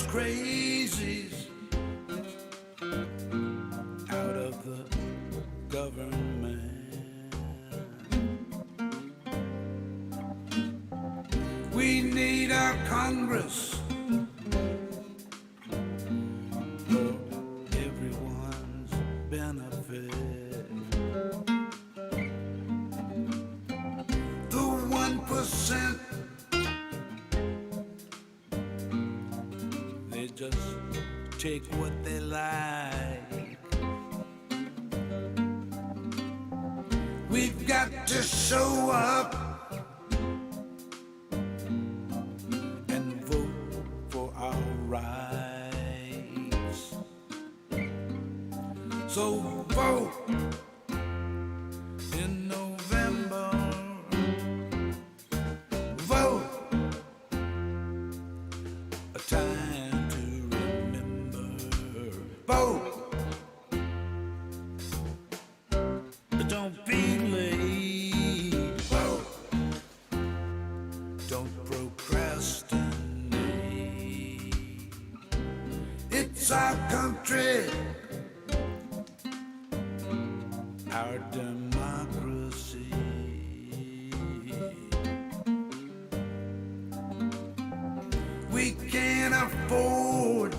those crazies out of the government. We need our Congress for everyone's benefit. The 1%, they just take what they like. We've got to show up and vote for our rights. So vote in November. Vote, a time to remember. Vote, don't be late. Vote, don't procrastinate. It's our country, our democracy. We can't afford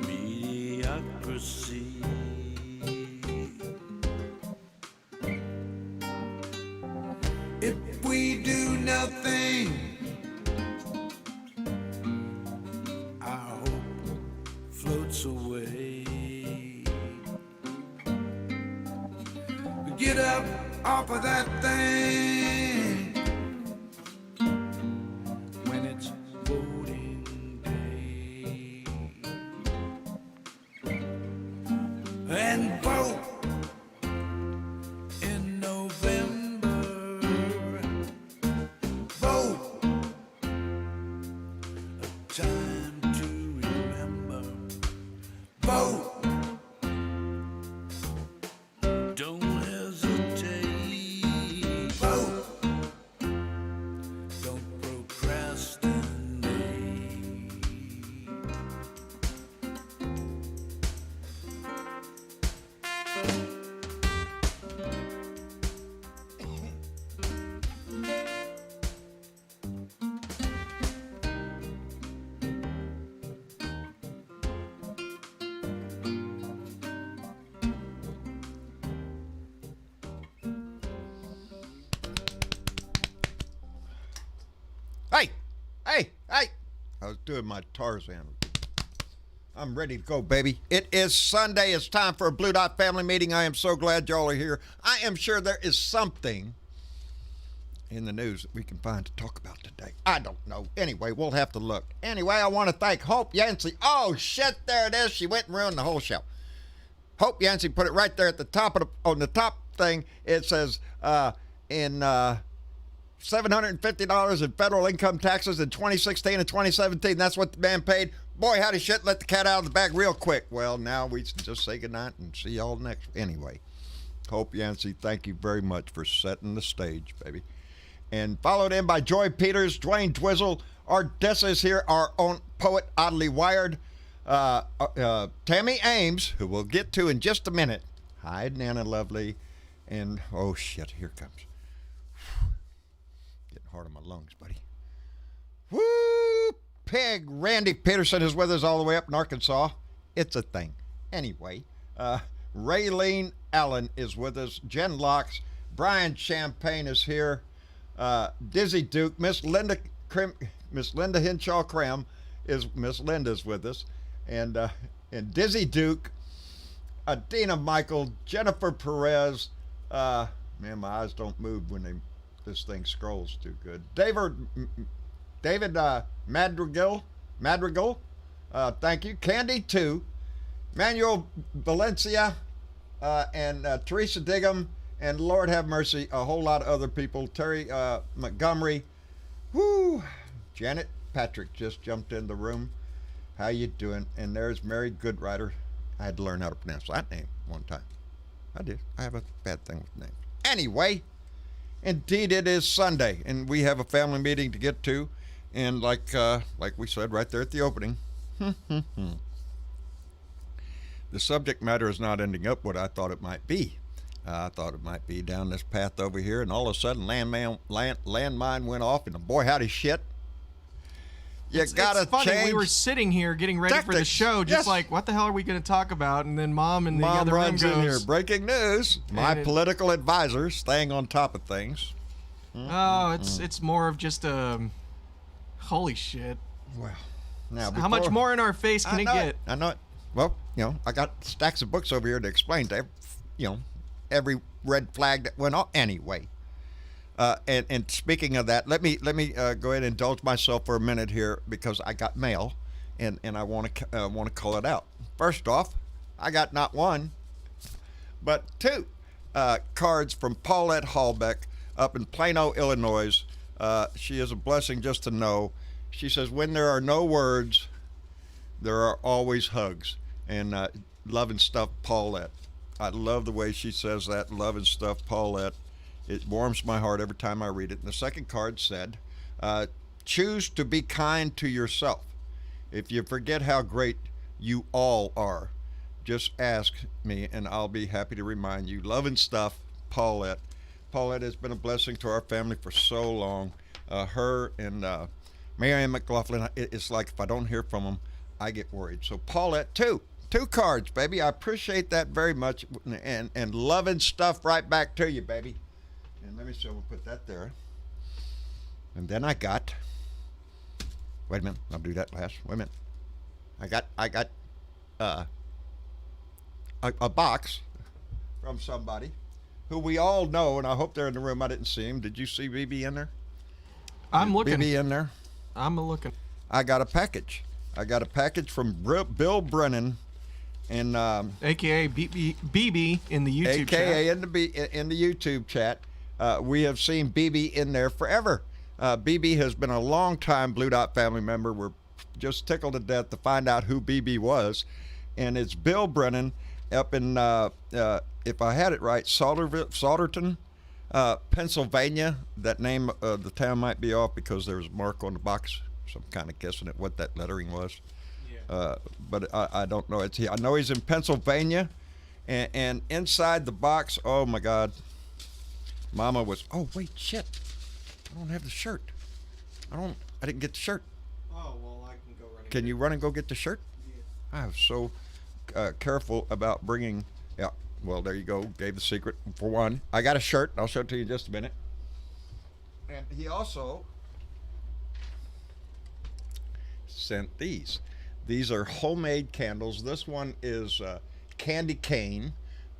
mediocrity. If we do nothing, our hope floats away. We get up off of that thing when it's voting day and vote in November. Vote, a time to remember. Vote, don't hesitate. Vote, don't procrastinate. Hey! I was doing my Tarzan. I'm ready to go, baby. It is Sunday. It's time for a Blue Dot family meeting. I am so glad y'all are here. I am sure there is something in the news that we can find to talk about today. I don't know. Anyway, we'll have to look. Anyway, I want to thank Hope Yancey. Oh, shit, there it is. She went and ruined the whole show. Hope Yancey put it right there at the top of on the top thing. It says, $750 in federal income taxes in 2016 and 2017. That's what the man paid. Boy, howdy shit, let the cat out of the bag real quick. Well, now we just say goodnight and see y'all next. Anyway, Hope Yancey, thank you very much for setting the stage, baby. And followed in by Joy Peters, Dwayne Dwizzle. Art Dessa is here, our own poet, Oddly Wired. Tammy Ames, who we'll get to in just a minute. Hi, Nana Lovely. And, oh shit, here comes. Hard on my lungs, buddy. Woo! Pig Randy Peterson is with us all the way up in Arkansas. It's a thing. Anyway, Raylene Allen is with us. Jen Locks. Brian Champagne is here. Dizzy Duke. Miss Linda Henshaw Cram is Miss Linda's with us. And Dizzy Duke. Adina Michael. Jennifer Perez. Man, my eyes don't move when this thing scrolls too good. David Madrigal, thank you. Candy 2, Manuel Valencia, and Teresa Diggum, and Lord have mercy, a whole lot of other people. Terry Montgomery, whoo, Janet Patrick just jumped in the room. How you doing? And there's Mary Goodrider. I had to learn how to pronounce that name one time. I did. I have a bad thing with names. Anyway, indeed it is Sunday, and we have a family meeting to get to. And like we said right there at the opening, the subject matter is not ending up what I thought it might be. I thought it might be down this path over here, and all of a sudden, landmine went off, and boy, howdy shit. It's funny. change. We were sitting here getting ready for the tactics. show, just Yes. like, what the hell are we going to talk about? And then Mom in the Mom other room runs in here. goes, Breaking news. My And political advisor staying on top of things. "Oh, it's more of just a holy shit. Well, now How much more in our face can I it know get?" I know it. Well, I got stacks of books over here to explain to every red flag that went off. Anyway, and speaking of that, let me go ahead and indulge myself for a minute here because I got mail, and I want to call it out. First off, I got not one, but two cards from Paulette Hallbeck up in Plano, Illinois. She is a blessing just to know. She says, "When there are no words, there are always hugs." And love and stuff, Paulette. I love the way she says that. Love and stuff, Paulette. It warms my heart every time I read it. And the second card said, "Choose to be kind to yourself. If you forget how great you all are, just ask me and I'll be happy to remind you." Love and stuff, Paulette. Paulette has been a blessing to our family for so long. Her and Marianne McLaughlin, it's like if I don't hear from them, I get worried. So Paulette, two cards, baby. I appreciate that very much, and love and stuff right back to you, baby. And let me see, we'll put that there. And then I got, wait a minute, I'll do that last. Wait a minute. I got a box from somebody who we all know, and I hope they're in the room. I didn't see him. Did you see BB in there? I'm looking. BB in there? I'm looking. I got a package. I got a package from Bill Brennan, and AKA BB in the YouTube AKA chat. in the YouTube chat. We have seen BB in there forever. BB has been a long-time Blue Dot family member. We're just tickled to death to find out who BB was, and it's Bill Brennan up in, if I had it right, Salterton, Pennsylvania. That name of the town might be off because there's a mark on the box, so I'm kind of guessing at what that lettering was. Yeah. But I don't know. I know he's in Pennsylvania, and inside the box, oh my God, Mama was, oh wait, shit, I don't have the shirt. I didn't get the shirt. Oh, well, I can go run. Can you run and go get the shirt? Yeah. I was so careful about bringing. Yeah. Well, there you go. Gave the secret for one. I got a shirt. I'll show it to you in just a minute. And he also sent these. These are homemade candles. This one is candy cane.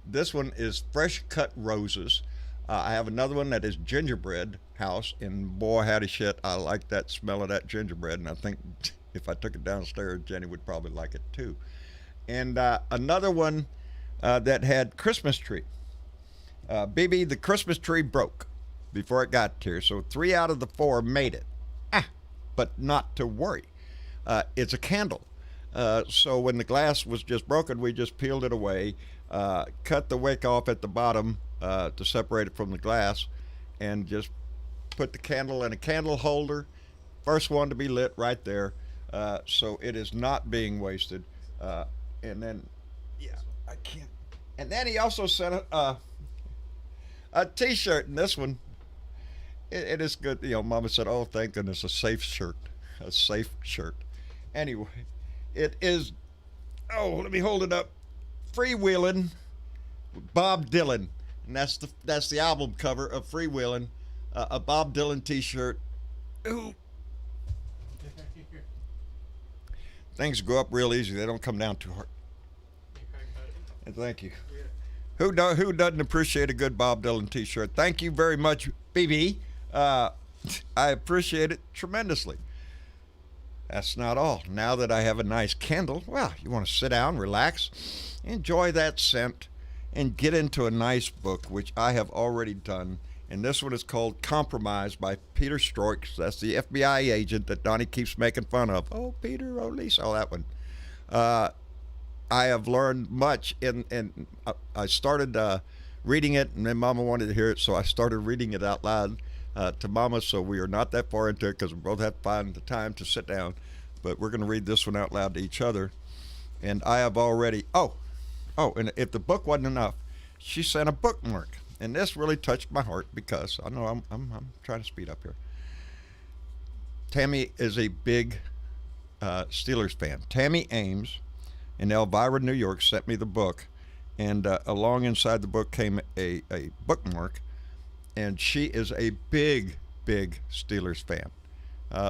This one is fresh cut roses. I have another one that is gingerbread house, and boy, howdy shit, I like that smell of that gingerbread, and I think if I took it downstairs, Jenny would probably like it too. And another one that had Christmas tree. BB, the Christmas tree broke before it got here, so 3 out of the 4 made it. But not to worry. It's a candle. So when the glass was just broken, we just peeled it away, cut the wick off at the bottom to separate it from the glass, and just put the candle in a candle holder. First one to be lit right there. So it is not being wasted. And then, yeah, I can't. And then he also sent a T-shirt, and this one, it is good. You know, Mama said, "Oh, thank goodness, a safe shirt." Anyway, it is, oh, let me hold it up. Freewheelin' Bob Dylan. And that's the album cover of Freewheelin', a Bob Dylan T-shirt. Ooh. Things go up real easy. They don't come down too hard. And thank you. Who doesn't appreciate a good Bob Dylan T-shirt? Thank you very much, BB. I appreciate it tremendously. That's not all. Now that I have a nice candle, well, you want to sit down, relax, enjoy that scent, and get into a nice book, which I have already done. And this one is called Compromise by Peter Stroik. That's the FBI agent that Donnie keeps making fun of. Oh, Peter, oh, Lisa, all that one. I have learned much, and I started reading it, and then Mama wanted to hear it, so I started reading it out loud. to Mama, so we are not that far into it because we both have to find the time to sit down. But we're going to read this one out loud to each other. And I have already, and if the book wasn't enough, she sent a bookmark. And this really touched my heart because I know I'm trying to speed up here. Tammy is a big Steelers fan. Tammy Ames in Elvira, New York, sent me the book. And along inside the book came a bookmark. And she is a big, big Steelers fan.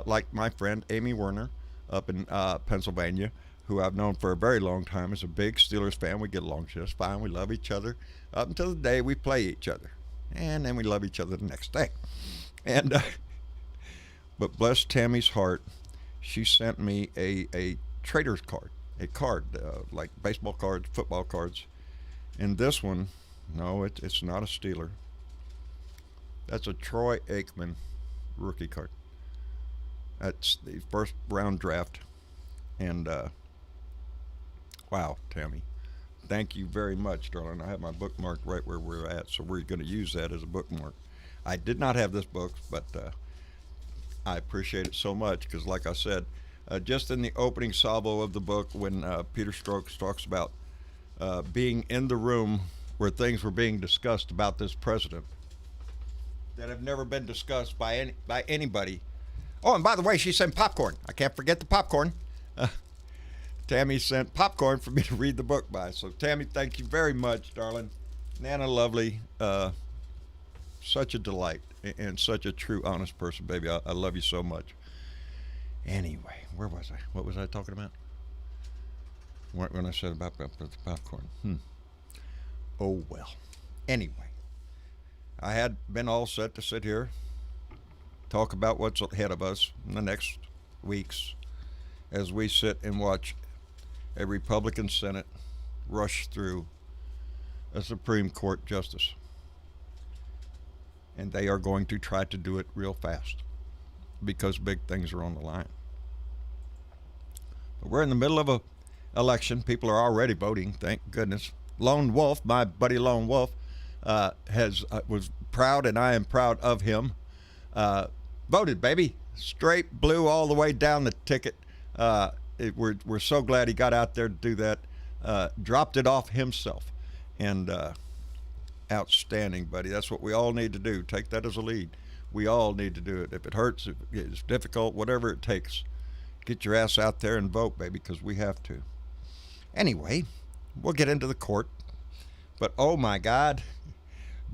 Like my friend Amy Werner up in Pennsylvania, who I've known for a very long time, is a big Steelers fan. We get along just fine. We love each other up until the day we play each other. And then we love each other the next day. And but bless Tammy's heart, she sent me a trader's card, a card like baseball cards, football cards. And this one, no, it's not a Steeler. That's a Troy Aikman rookie card. That's the first round draft. And wow, Tammy, thank you very much, darling. I have my bookmark right where we're at, so we're going to use that as a bookmark. I did not have this book, but I appreciate it so much because, like I said, just in the opening salvo of the book, when Peter Strokes talks about being in the room where things were being discussed about this president that have never been discussed by anybody. Oh, and by the way, she sent popcorn. I can't forget the popcorn. Tammy sent popcorn for me to read the book by. So, Tammy, thank you very much, darling. Nana, lovely. Such a delight and such a true, honest person, baby. I love you so much. Anyway, where was I? What was I talking about? When I said about the popcorn. Oh, well. Anyway, I had been all set to sit here, talk about what's ahead of us in the next weeks as we sit and watch a Republican Senate rush through a Supreme Court justice. And they are going to try to do it real fast because big things are on the line. But we're in the middle of a election. People are already voting, thank goodness. Lone Wolf, my buddy Lone Wolf, was proud, and I am proud of him. Voted, baby, straight blue all the way down the ticket. We're so glad he got out there to do that. Dropped it off himself, and outstanding, buddy. That's what we all need to do. Take that as a lead. We all need to do it. If it hurts, if it's difficult, whatever it takes, get your ass out there and vote, baby, because we have to. Anyway, we'll get into the court. But oh my God,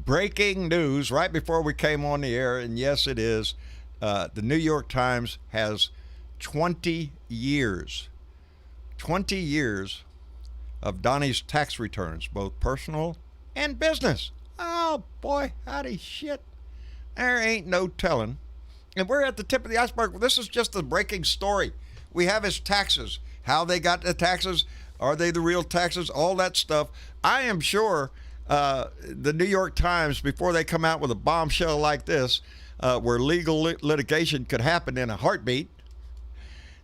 breaking news right before we came on the air, and yes, it is. The New York Times has 20 years of Donnie's tax returns, both personal and business. Oh boy, howdy shit. There ain't no telling. And we're at the tip of the iceberg. This is just the breaking story. We have his taxes, how they got the taxes, are they the real taxes, all that stuff. I am sure the New York Times, before they come out with a bombshell like this, where legal litigation could happen in a heartbeat,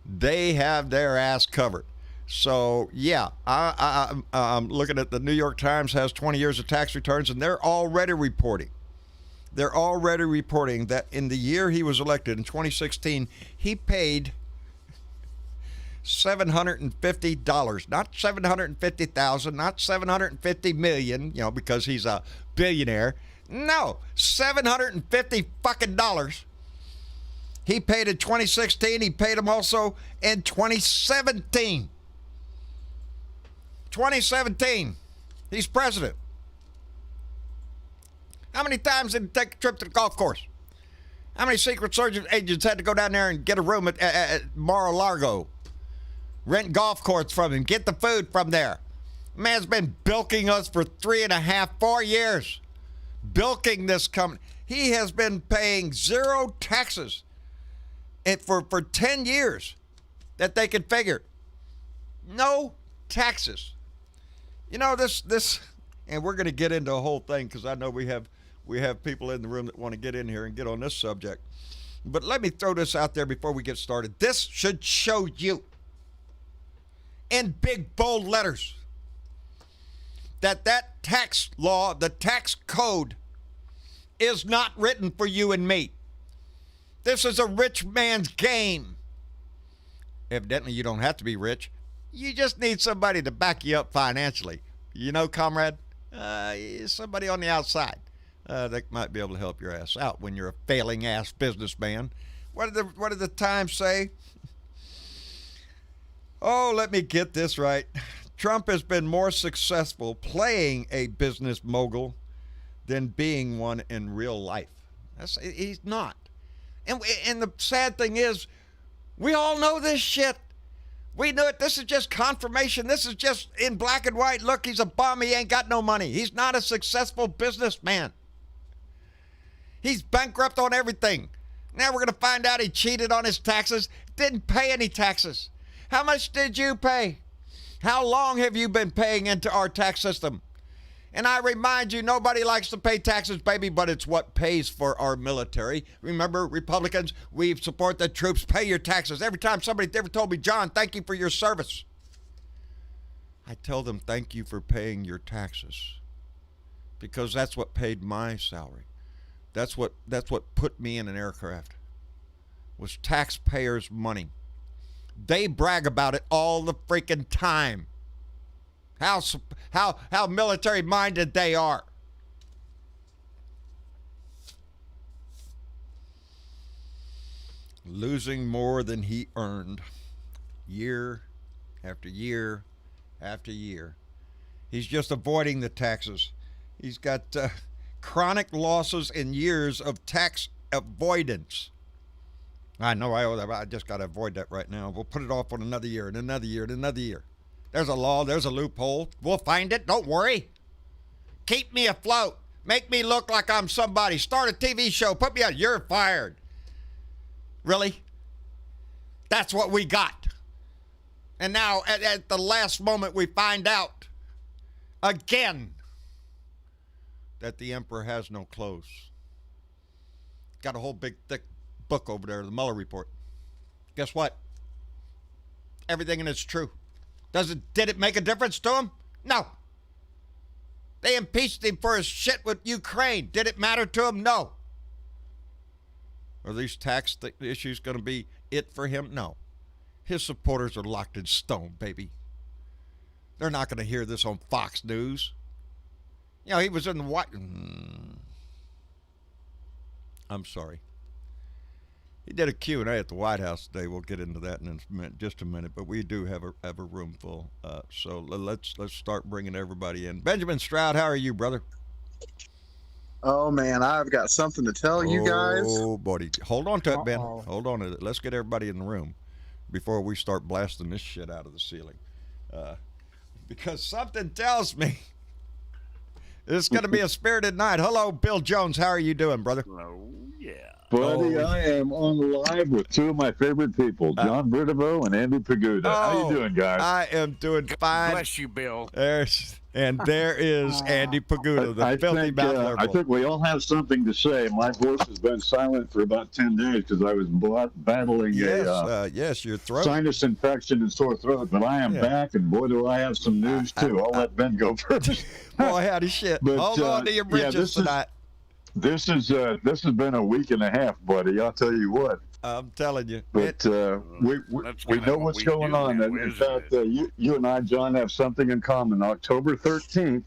they have their ass covered. So, yeah, I'm looking at the New York Times has 20 years of tax returns, and they're already reporting. They're already reporting that in the year he was elected, in 2016, he paid $750, not $750,000, not $750 million, because he's a billionaire. No, $750 fucking dollars. He paid in 2016. He paid him also in 2017. 2017. He's president. How many times did he take a trip to the golf course? How many Secret Service agents had to go down there and get a room at Mar-a-Lago? Rent golf courts from him. Get the food from there. Man's been bilking us for 4 years. Bilking this company. He has been paying zero taxes for 10 years that they could figure. No taxes. This, and we're going to get into a whole thing because I know we have people in the room that want to get in here and get on this subject. But let me throw this out there before we get started. This should show you in big, bold letters that tax law, the tax code, is not written for you and me. This is a rich man's game. Evidently, you don't have to be rich. You just need somebody to back you up financially. You know, comrade? Somebody on the outside that might be able to help your ass out when you're a failing ass businessman. What did the Times say? Oh, let me get this right. Trump has been more successful playing a business mogul than being one in real life. He's not. And the sad thing is, we all know this shit. We know it. This is just confirmation. This is just in black and white. Look, he's a bum. He ain't got no money. He's not a successful businessman. He's bankrupt on everything. Now we're going to find out he cheated on his taxes. Didn't pay any taxes. How much did you pay? How long have you been paying into our tax system? And I remind you, nobody likes to pay taxes, baby, but it's what pays for our military. Remember, Republicans, we support the troops. Pay your taxes. Every time somebody ever told me, John, thank you for your service, I tell them, thank you for paying your taxes, because that's what paid my salary. That's what put me in an aircraft, was taxpayers' money. They brag about it all the freaking time. How military minded they are. Losing more than he earned, year after year after year. He's just avoiding the taxes. He's got chronic losses in years of tax avoidance. I know I just got to avoid that right now. We'll put it off on another year and another year and another year. There's a law. There's a loophole. We'll find it. Don't worry. Keep me afloat. Make me look like I'm somebody. Start a TV show. Put me out. You're fired. Really? That's what we got. And now at the last moment we find out again that the emperor has no clothes. Got a whole big thick book over there, the Mueller report. Guess what? Everything in it's true. Did it make a difference to him? No. They impeached him for his shit with Ukraine. Did it matter to him? No. Are these tax issues going to be it for him? No. His supporters are locked in stone, baby. They're not going to hear this on Fox News. You know, he was in the White... I'm sorry. He did a Q&A at the White House today. We'll get into that in just a minute, but we do have a room full. So let's start bringing everybody in. Benjamin Stroud, how are you, brother? Oh, man, I've got something to tell you guys. Oh, buddy. Hold on to it, Ben. Hold on to it. Let's get everybody in the room before we start blasting this shit out of the ceiling. Because something tells me it's going to be a spirited night. Hello, Bill Jones. How are you doing, brother? Oh, yeah. Buddy, I am on live with two of my favorite people, John Britavo and Andy Paguda. How you doing, guys? I am doing fine. Bless you, Bill. There is Andy Paguda, the filthy mouth liberal. I think we all have something to say. My voice has been silent for about 10 days because I was battling your throat. Sinus infection and sore throat, but I am back, and boy, do I have some news, too. I'll let Ben go first. Boy, howdy shit. But, hold on to your britches tonight. This has been a week and a half, buddy. I'll tell you what. I'm telling you. But we know what's going on. And in fact, you and I, John, have something in common. October 13th,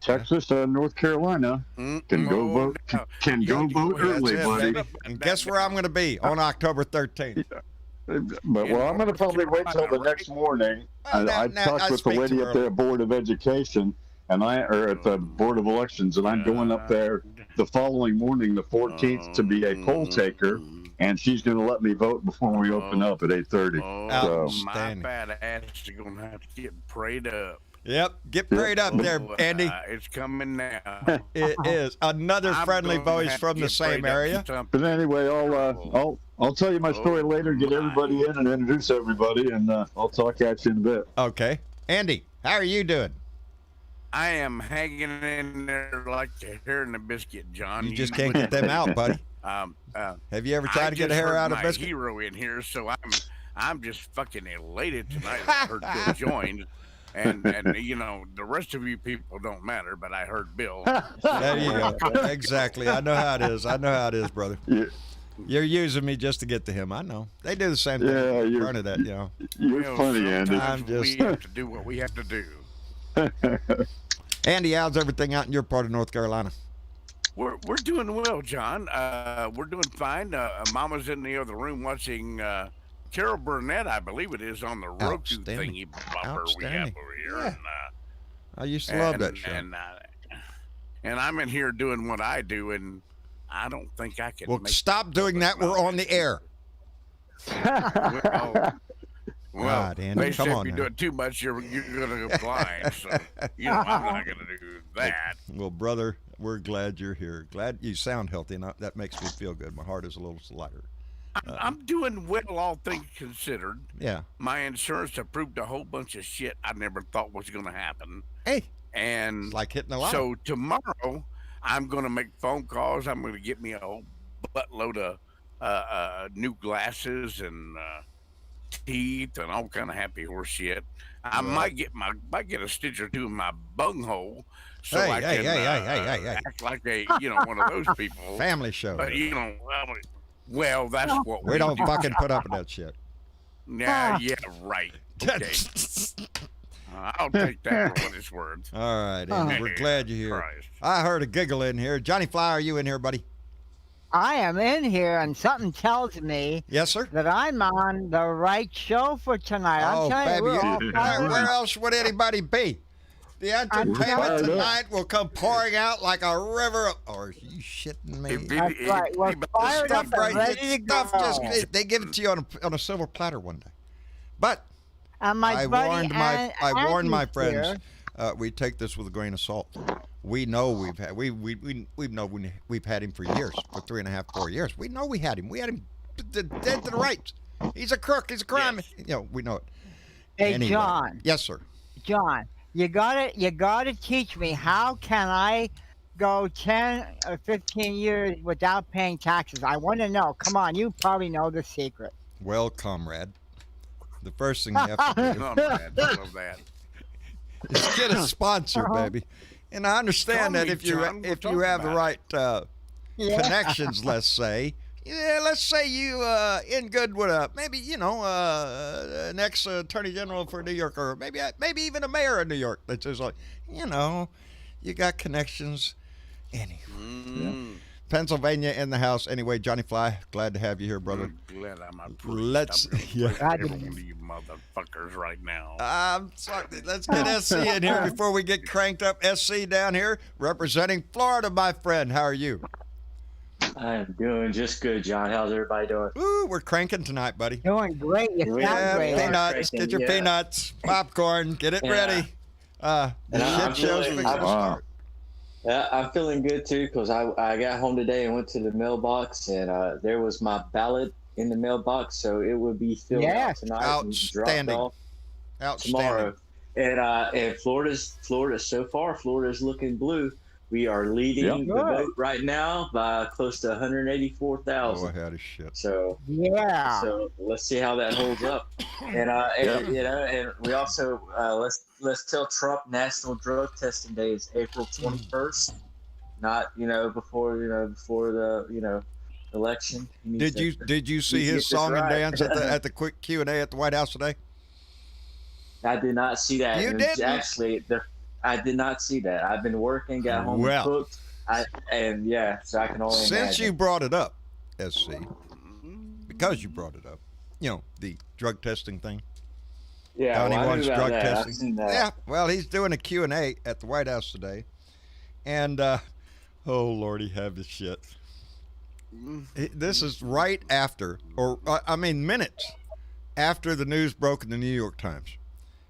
Texas and North Carolina can go vote. Can go vote early, buddy. And guess where I'm going to be on October 13th? But I'm going to probably wait till the next morning. I talked with the lady up there at Board of Education. At the Board of Elections, and I'm going up there the following morning, the 14th, to be a poll taker, and she's going to let me vote before we open up at 8:30. My bad ass is going to have to get prayed up. Yep, get prayed up there, Andy. It's coming now. It is. Another friendly voice from the same area. But anyway, I'll tell you my story later, get everybody in and introduce everybody, and I'll talk at you in a bit. Okay. Andy, how are you doing? I am hanging in there like the hair in a biscuit, John. You just can't get them out, buddy. Have you ever tried to get a hair out of a biscuit? Hero in here, so I'm just fucking elated tonight. I heard Bill joined, and you know the rest of you people don't matter, but I heard Bill. There you go. Exactly. I know how it is. Brother. You're using me just to get to him. I know. They do the same thing. Yeah, you're- Bernadette, you know. You're funny, Andy. I'm sometimes just- we have to do what we have to do. Andy, how's everything out in your part of North Carolina? We're doing well, John. We're doing fine. Mama's in the other room watching Carol Burnett, I believe it is, on the Roku Outstanding. thingy bopper we have Outstanding. over here. Yeah. And, I used to love that show. And I'm in here doing what I do, and I don't think I can. Well, make stop doing that. We're on the air. Well, God, Andy, they come said on if you now. do it too much, you're going to get blind. So, I'm not going to do that. Well, brother, we're glad you're here. Glad you sound healthy, and that makes me feel good. My heart is a little lighter. I'm doing well, all things considered. Yeah. My insurance approved a whole bunch of shit I never thought was going to happen. Hey, And it's like hitting a lot. so tomorrow, I'm going to make phone calls. I'm going to get me a whole buttload of new glasses and teeth and all kind of happy horse shit. I might get a stitch or two in my bunghole, so Hey, I hey, can hey. act like one of those people. Family show. But well, that's what We don't fucking put up with that shit. Nah, yeah, right. Okay. I'll take that for what it's worth. All right, Andy, we're glad you're here. Christ. I heard a giggle in here. Johnny Fly, are you in here, buddy? I am in here, and something tells me Yes, sir. that I'm on the right show for tonight. Oh, I'm telling you, baby, we're all fired where up. else would anybody be? The entertainment fired up. tonight will come pouring out like a river. Are you shitting me? That's right. We're fired up Stuff and ready to stuff go. just they give it to you on a silver platter one day. But And my I buddy warned my Andy's friends. here. We take this with a grain of salt. We know we've had we've had him for years, for 3.5, 4 years. We know we had him. We had him dead to the rights. He's a crook. He's a crime. We know it. Hey, Anyway. John. Yes, sir. John, you gotta teach me, how can I go 10 or 15 years without paying taxes? I want to know. Come on, you probably know the secret. Well, comrade, the first thing you have to do Oh, man, I love that. is get a sponsor, baby. And I understand Call that me, if you John. We'll if you talk have the about right Yeah. connections, let's say. Yeah, let's say you in good with maybe an ex attorney general for New York, or maybe even a mayor of New York. That's just like you got connections. Anyway, Pennsylvania in the house. Anyway, Johnny Fly, glad to have you here, brother. I'm glad I'm a priest. Let's- I'm gonna yeah. break every one of you motherfuckers right now. I'm sorry. Let's get SC in here before we get cranked up. SC down here representing Florida, my friend. How are you? I'm doing just good, John. How's everybody doing? Ooh, we're cranking tonight, buddy. Doing great. You sound Yeah, great. peanuts. Get your peanuts, popcorn. Get it Yeah. ready. The And I'm shit show's feeling- fixing to Wow. start. Yeah, I'm feeling good too because I got home today and went to the mailbox and there was my ballot in the mailbox, so it would be filled out Yes. tonight Outstanding. and dropped off Outstanding. tomorrow. And Florida's so far. Florida's looking blue. We are leading Yep. the Good. vote right now by close to Go 184,000. ahead of shit. So Yeah. So let's see how that holds up. And and we also let's tell Trump National Drug Testing Day is April 21st, not before the election. He needs Did you see get his this song and right. dance at the quick Q&A at the White House today? I did not see that. You And didn't? actually. I did not see that. I've been working, got home Well. and cooked. So I can only Since imagine. you brought it up, SC, because you brought it up, the drug testing thing. yeah, Donnie well, I wants knew about drug that. I've testing. seen that. Yeah, well, he's doing a Q&A at the White House today. And, oh, Lordy, have this shit. This is right after, minutes after the news broke in the New York Times.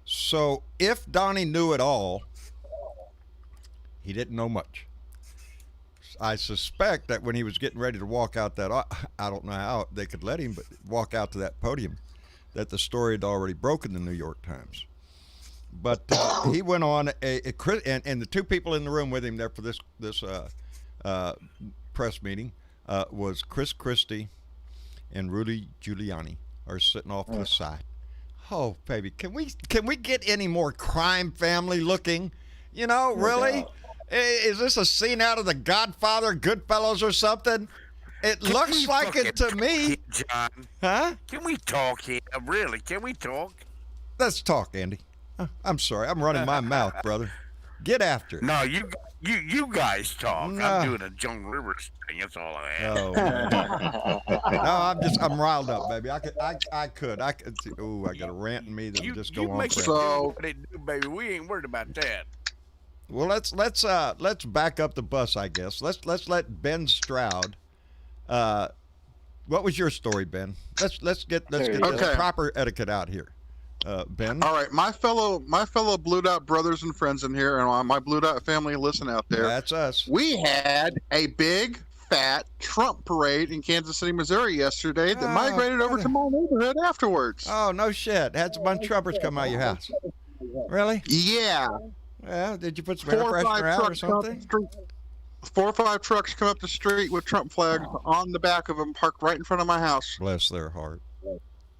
So if Donnie knew it all, he didn't know much. I suspect that when he was getting ready to walk out that, I don't know how they could let him, but walk out to that podium, that the story had already broken in the New York Times. But he went on, and the two people in the room with him there for this press meeting was Chris Christie and Rudy Giuliani are sitting off to the side. Oh, baby, can we get any more crime family looking? Really? doubt. Is this a scene out of The Godfather, Goodfellas, or something? It Can looks we like it to fucking me. talk here, John. Huh? Can we talk here? Really? Can we talk? Let's talk, Andy. I'm sorry. I'm running my mouth, brother. Get after it. No, you guys talk. No. I'm doing a Joan Rivers thing. That's all I am. Oh, man. No, I'm riled up, baby. I could. Oh, I got a rant in me that'll just go on make it forever. So- do what it do, baby. We ain't worried about that. Well, let's back up the bus, I guess. Let's let Ben Stroud. What was your story, Ben? Let's get the Okay. proper etiquette out here. Ben. All right, my fellow Blue Dot brothers and friends in here, and my Blue Dot family, listen out there. That's us. We had a big fat Trump parade in Kansas City, Missouri yesterday that Oh, migrated over brother. to my neighborhood afterwards. Oh, no shit. Had some bunch of trumpers come out of your house. Really? Yeah, Well, did you put some air 4 or 5 freshener out or trucks come up the something? street. 4 or 5 trucks come up the street with Trump flags on the back of them, parked right in front of my house. Bless their heart.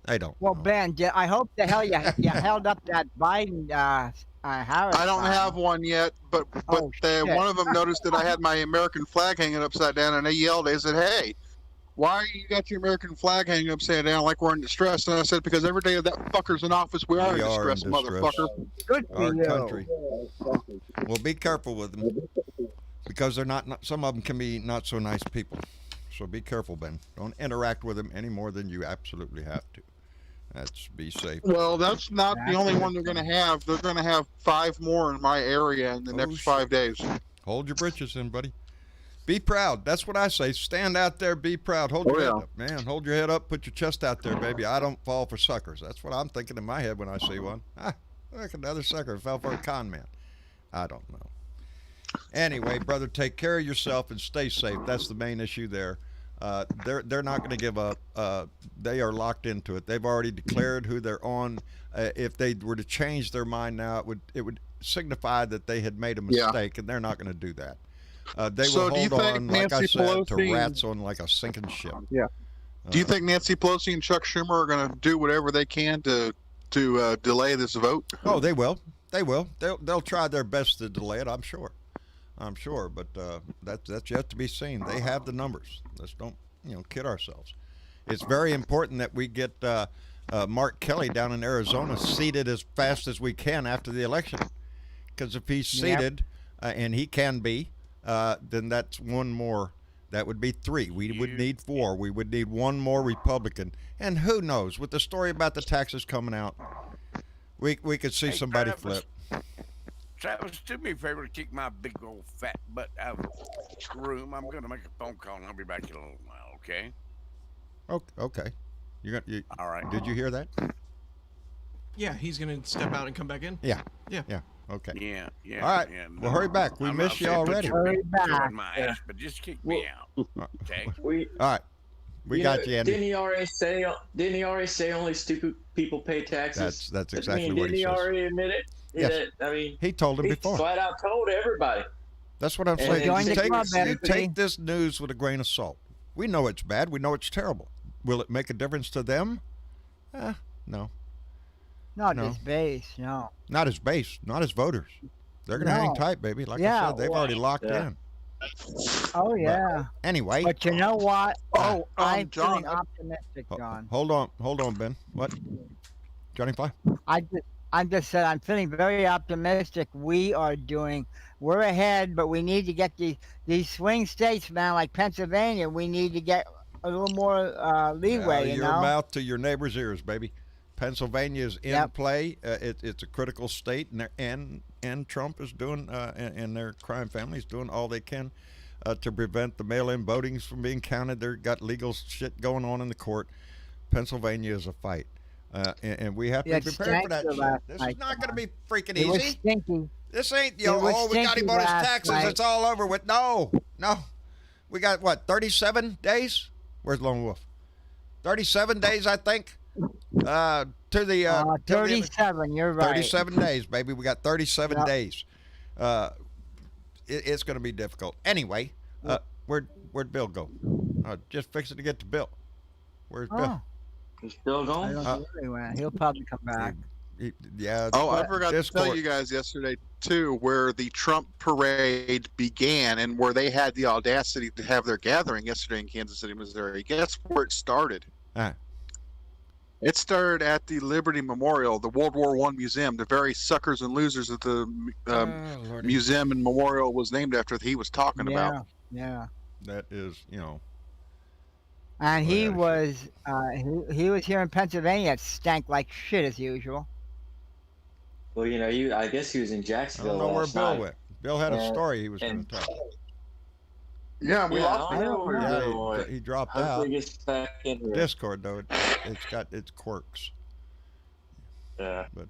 They don't. Well, know. Ben, I hope the hell you held up that Biden Harris. I don't sign. have one yet, but Oh, shit. one of them noticed that I had my American flag hanging upside down, and they yelled. They said, "Hey, why you got your American flag hanging upside down like we're in distress?" And I said, "Because every day that fucker's in office, we are in distress, motherfucker." Good for Our you. country. Well, be careful with them because they're not. Some of them can be not so nice people. So be careful, Ben. Don't interact with them any more than you absolutely have to. That's be safe. Well, that's not the only one they're going to have. They're going to have 5 more in my area in the next shit. 5 days. Hold your britches in, buddy. Be proud. That's what I say. Stand out there. Be proud. Hold your head up, man. Hold your head up. Put your chest out there, baby. I don't fall for suckers. That's what I'm thinking in my head when I see one. Look, another sucker fell for a con man. I don't know. Anyway, brother, take care of yourself and stay safe. That's the main issue there. They're not going to give up. They are locked into it. They've already declared who they're on. If they were to change their mind now, it would signify that they had made a mistake, and they're not going to do that. They So will do you hold think on, like I Nancy said, to Pelosi- rats on like a sinking ship. Yeah. Do you think Nancy Pelosi and Chuck Schumer are going to do whatever they can to delay this vote? Oh, they will. They will. They'll try their best to delay it. I'm sure. But that's yet to be seen. They have the numbers. Let's don't kid ourselves. It's very important that we get Mark Kelly down in Arizona seated as fast as we can after the election, because if he's seated and he can be, then that's one more. That would be 3. We would need 4. We would need 1 more Republican. And who knows? With the story about the taxes coming out, we could see somebody Travis. flip. Travis, do me a favor to kick my big old fat butt out of the room. I'm going to make a phone call and I'll be back in a little while, okay? Okay. All right. Did you hear that? Yeah, he's gonna step out and come back in. Yeah. Yeah. Okay. Yeah. All right. Yeah, Well, hurry back. We I'm miss not you saying put already. your Hurry big toe back. in my ass, but just kick me out, okay? All right. We got you, Andy. Didn't he already say only stupid people pay taxes? That's exactly what didn't he he says. already admit it? Yes. I mean, He told him he before. flat out told everybody. That's what I'm And saying. join You the take, club, you everybody. take this news with a grain of salt. We know it's bad. We know it's terrible. Will it make a difference to them? No. Not No. this base, no. Not as base. Not as voters. They're going to hang No. tight, baby. Like I Yeah, said, they've already locked yeah. in. Oh yeah. Anyway. But you know what? I'm John, feeling optimistic, John. Hold on, Ben. What? Johnny Fly? I'm just saying I'm feeling very optimistic. We're ahead, but we need to get these swing states, man, like Pennsylvania. We need to get a little more leeway, Your mouth to your neighbor's ears, baby. Pennsylvania is in play. It's a critical state, and Trump is doing, and their crime family is doing all they can to prevent the mail-in votings from being counted. They've got legal shit going on in the court. Pennsylvania is a fight, and we have to be prepared for that shit. This is not going to be freaking It was easy. stinky. This ain't, It was we got him on his stinky taxes. last night. It's all over with. No. We got, 37 days? Where's Lone Wolf? 37 days, I think, to the... 37, you're right. 37 days, baby. We got 37 Yep. days. It's going to be difficult. Anyway, where'd Bill go? Just fix it to get to Bill. Where's Bill? Oh, He's still I going. don't know where he went. He'll probably come back. Yeah. Oh, I forgot to Discord. tell you guys yesterday too, where the Trump parade began and where they had the audacity to have their gathering yesterday in Kansas City, Missouri. Guess where it started? Ah. It started at the Liberty Memorial, the World War I museum. The very suckers and losers that the museum and memorial was named after that he was talking about. Yeah. That is, And Oh, he yeah, was he was here in Pennsylvania. It stank like shit as usual. Well, I guess he was in I Jacksonville. don't know where last Bill night. went. Bill had a And- story he was going and- to tell. Yeah, we Yeah, lost I know where Yeah, Bill went. he dropped Hopefully out. he gets back in here. Discord though, it's got its quirks, Yeah. but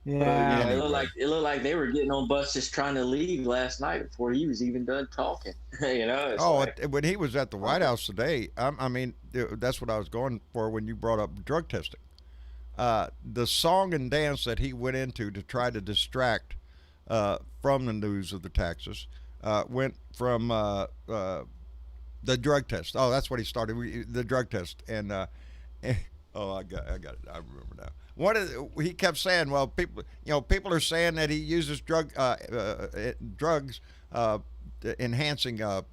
Yeah. It Anyway. looked like they were getting on bus just trying to leave last night before he was even done talking. It's like, when he was at the White House today, I mean, that's what I was going for when you brought up drug testing. The song and dance that he went into to try to distract from the news of the taxes went from the drug test. Oh, that's what he started. The drug test, and I got it. I remember now. He kept saying, well, people are saying that he uses drugs enhancing. What's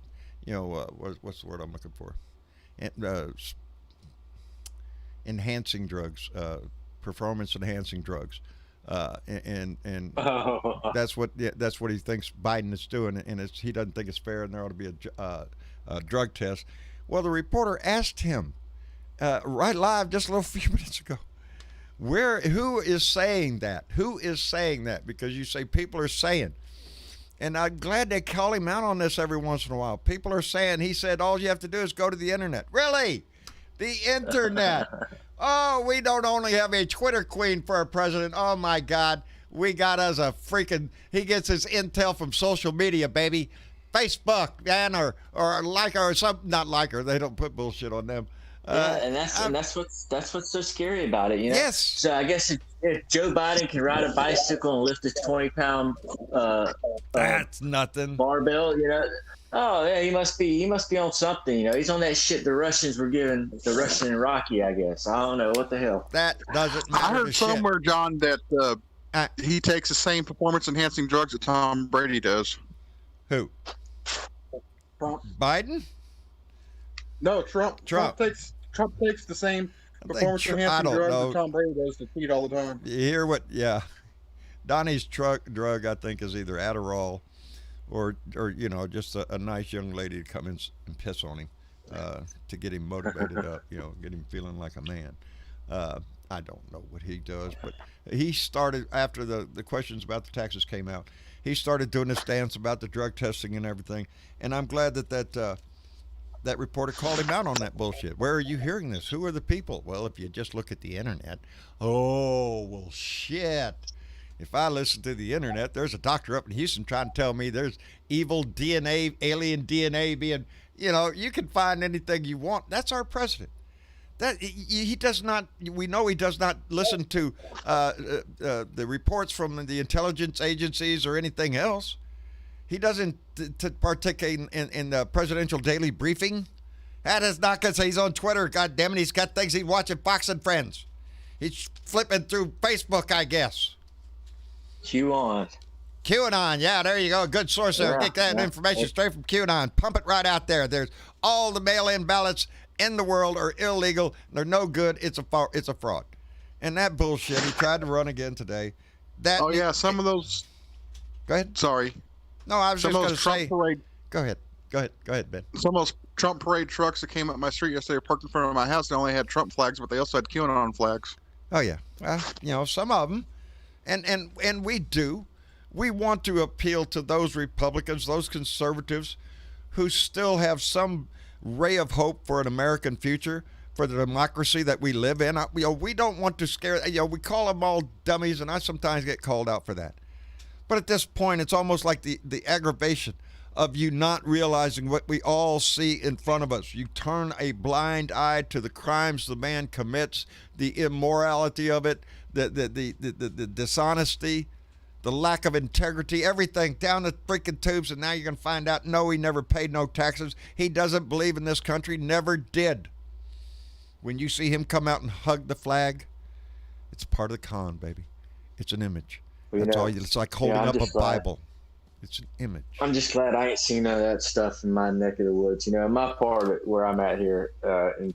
the word I'm looking for? Enhancing drugs, performance enhancing drugs, and that's what he thinks Biden is doing, and he doesn't think it's fair, and there ought to be a drug test. Well, the reporter asked him right live just a little few minutes ago, who is saying that? Who is saying that? Because you say people are saying. And I'm glad they call him out on this every once in a while. People are saying, he said, all you have to do is go to the internet. Really? The internet. Oh, we don't only have a Twitter queen for a president. Oh, my God. We got us a freaking, he gets his intel from social media, baby. Facebook, man, or Liker or something. Not Liker. They don't put bullshit on them. and that's what's so scary about it, Yes. So I guess if Joe Biden can ride a bicycle and lift his 20-pound That's nothing. barbell, oh yeah, he must be on something, He's on that shit the Russians were giving the Russian and Rocky, I guess. I don't know what the hell. That doesn't matter. I to heard shit. somewhere, John, that he takes the same performance-enhancing drugs that Tom Brady does. Who? Trump. Biden? No, Trump. Trump. Trump takes the same I performance-enhancing don't drugs know. that Tom Brady does to cheat all the time. You hear what? Yeah. Donnie's drug, I think, is either Adderall or just a nice young lady to come in and piss on him to get him motivated up, get him feeling like a man. I don't know what he does, but he started, after the questions about the taxes came out, he started doing this dance about the drug testing and everything. And I'm glad that reporter called him out on that bullshit. Where are you hearing this? Who are the people? Well, if you just look at the internet. Oh, well, shit. If I listen to the internet, there's a doctor up in Houston trying to tell me there's evil DNA, alien DNA being, you can find anything you want. That's our president. That he does not. We know he does not listen to the reports from the intelligence agencies or anything else. He doesn't partake in the presidential daily briefing. That is not because he's on Twitter. God damn it, he's got things he's watching Fox and Friends. He's flipping through Facebook, I guess. QAnon. QAnon, yeah, there you go. Good source there. Get that information straight from QAnon. Pump it right out there. There's all the mail-in ballots in the world are illegal. They're no good. It's a fraud. And that bullshit, he tried to run again today. Some of those. Go ahead. Sorry. No, I was Some just of going those to Trump say. parade. Go ahead, Ben. Some of those Trump parade trucks that came up my street yesterday parked in front of my house. They only had Trump flags, but they also had QAnon flags. Oh yeah, well, some of them, and we do. We want to appeal to those Republicans, those conservatives, who still have some ray of hope for an American future, for the democracy that we live in. We don't want to scare. We call them all dummies, and I sometimes get called out for that. But at this point, it's almost like the aggravation of you not realizing what we all see in front of us. You turn a blind eye to the crimes the man commits, the immorality of it, the dishonesty, the lack of integrity, everything down the freaking tubes. And now you're going to find out, no, he never paid no taxes. He doesn't believe in this country, never did. When you see him come out and hug the flag, it's part of the con, baby. It's an image. Well, That's all. It's like holding I'm up a just glad- Bible. It's an image. I'm just glad I ain't seen none of that stuff in my neck of the woods. My part of it, where I'm at here in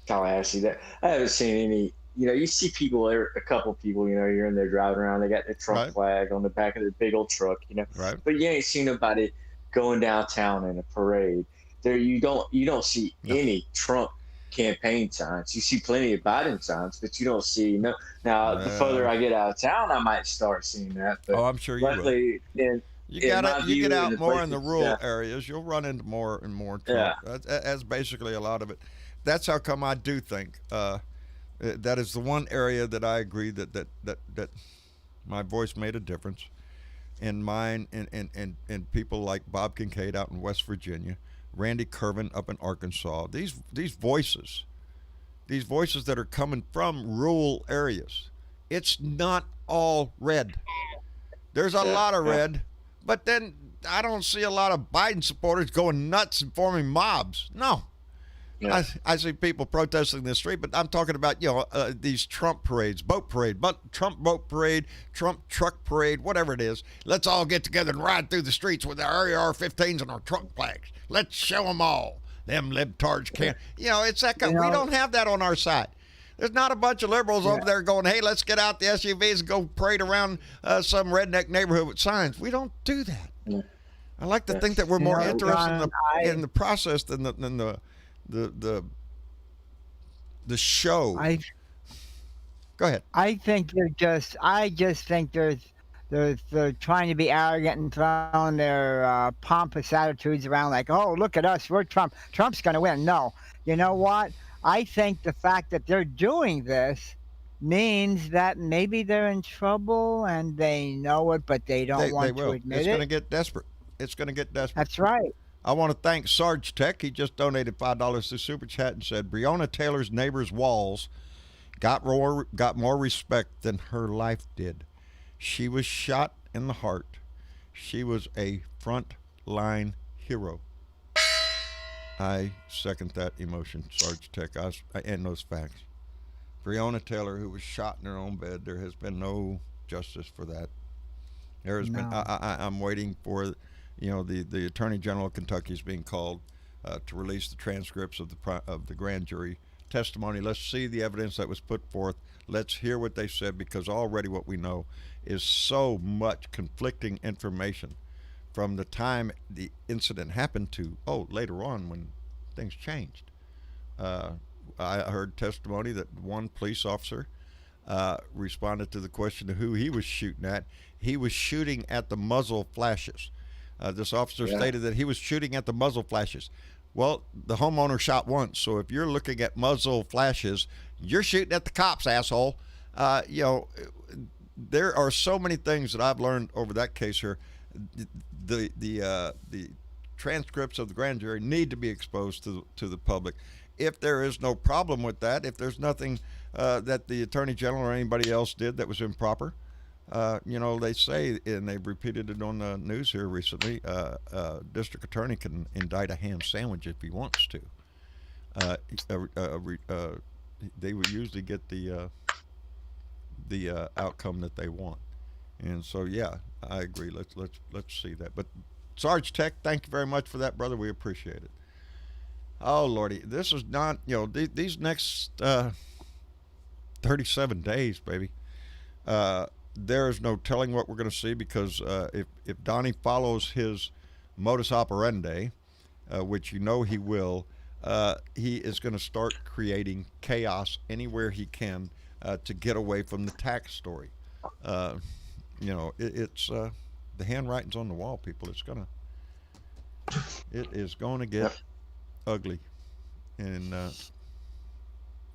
Tallahassee, that I haven't seen any. You see people, a couple people, you're in there driving around. They got their Trump flag on the back of their big old truck, Right. But you ain't seen nobody going downtown in a parade. There, you don't see any Trump campaign signs. You see plenty of Biden signs, but you don't see no. Now, the further I get out of town, I might start seeing that. But I'm sure you will. luckily, You get out more in the rural yeah. areas, you'll run into more and more Yeah. Trump. That's basically a lot of it. That's how come I do think that is the one area that I agree that my voice made a difference in mine and people like Bob Kincaid out in West Virginia, Randy Kervin up in Arkansas. These voices that are coming from rural areas. It's not all red. There's a lot of red. But then I don't see a lot of Biden supporters going nuts and forming mobs. No. Yeah. I see people protesting in the street, but I'm talking about, these Trump parades, boat parade, Trump boat parade, Trump truck parade, whatever it is. Let's all get together and ride through the streets with our AR-15s and our Trump flags. Let's show them all. Them libtards can't. It's that kind. We don't have that on our side. There's not a bunch of liberals over there going, hey, let's get out the SUVs and go parade around some redneck neighborhood with signs. We don't do that. Yeah. I like to think that we're more interested in the process than the show. Go ahead. I just think they're trying to be arrogant and throwing their pompous attitudes around like, oh, look at us, we're Trump. Trump's going to win. No. You know what? I think the fact that they're doing this means that maybe they're in trouble and they know it, but they don't want to admit it. It's going to get desperate. It's going to get desperate. That's right. I want to thank Sarge Tech. He just donated $5 to Super Chat and said, Breonna Taylor's neighbor's walls got more respect than her life did. She was shot in the heart. She was a front-line hero. I second that emotion, Sarge Tech. And those facts. Breonna Taylor, who was shot in her own bed, there has been no justice for that. There has been. I'm waiting for, the Attorney General of Kentucky is being called to release the transcripts of the grand jury testimony. Let's see the evidence that was put forth. Let's hear what they said, because already what we know is so much conflicting information from the time the incident happened to later on when things changed. I heard testimony that one police officer responded to the question of who he was shooting at. He was shooting at the muzzle flashes. This officer stated that he was shooting at the muzzle flashes. Well, the homeowner shot once, so if you're looking at muzzle flashes, you're shooting at the cops, asshole. There are so many things that I've learned over that case here. The transcripts of the grand jury need to be exposed to the public. If there is no problem with that, if there's nothing that the Attorney General or anybody else did that was improper, they say, and they've repeated it on the news here recently, district attorney can indict a ham sandwich if he wants to. They would usually get the outcome that they want. And so, I agree. Let's see that. But Sarge Tech, thank you very much for that, brother. We appreciate it. Oh, Lordy, this is not, these next 37 days, baby. There is no telling what we're going to see, because if Donnie follows his modus operandi, which he will, he is going to start creating chaos anywhere he can to get away from the tax story. It's the handwriting's on the wall, people. It is going to get ugly. And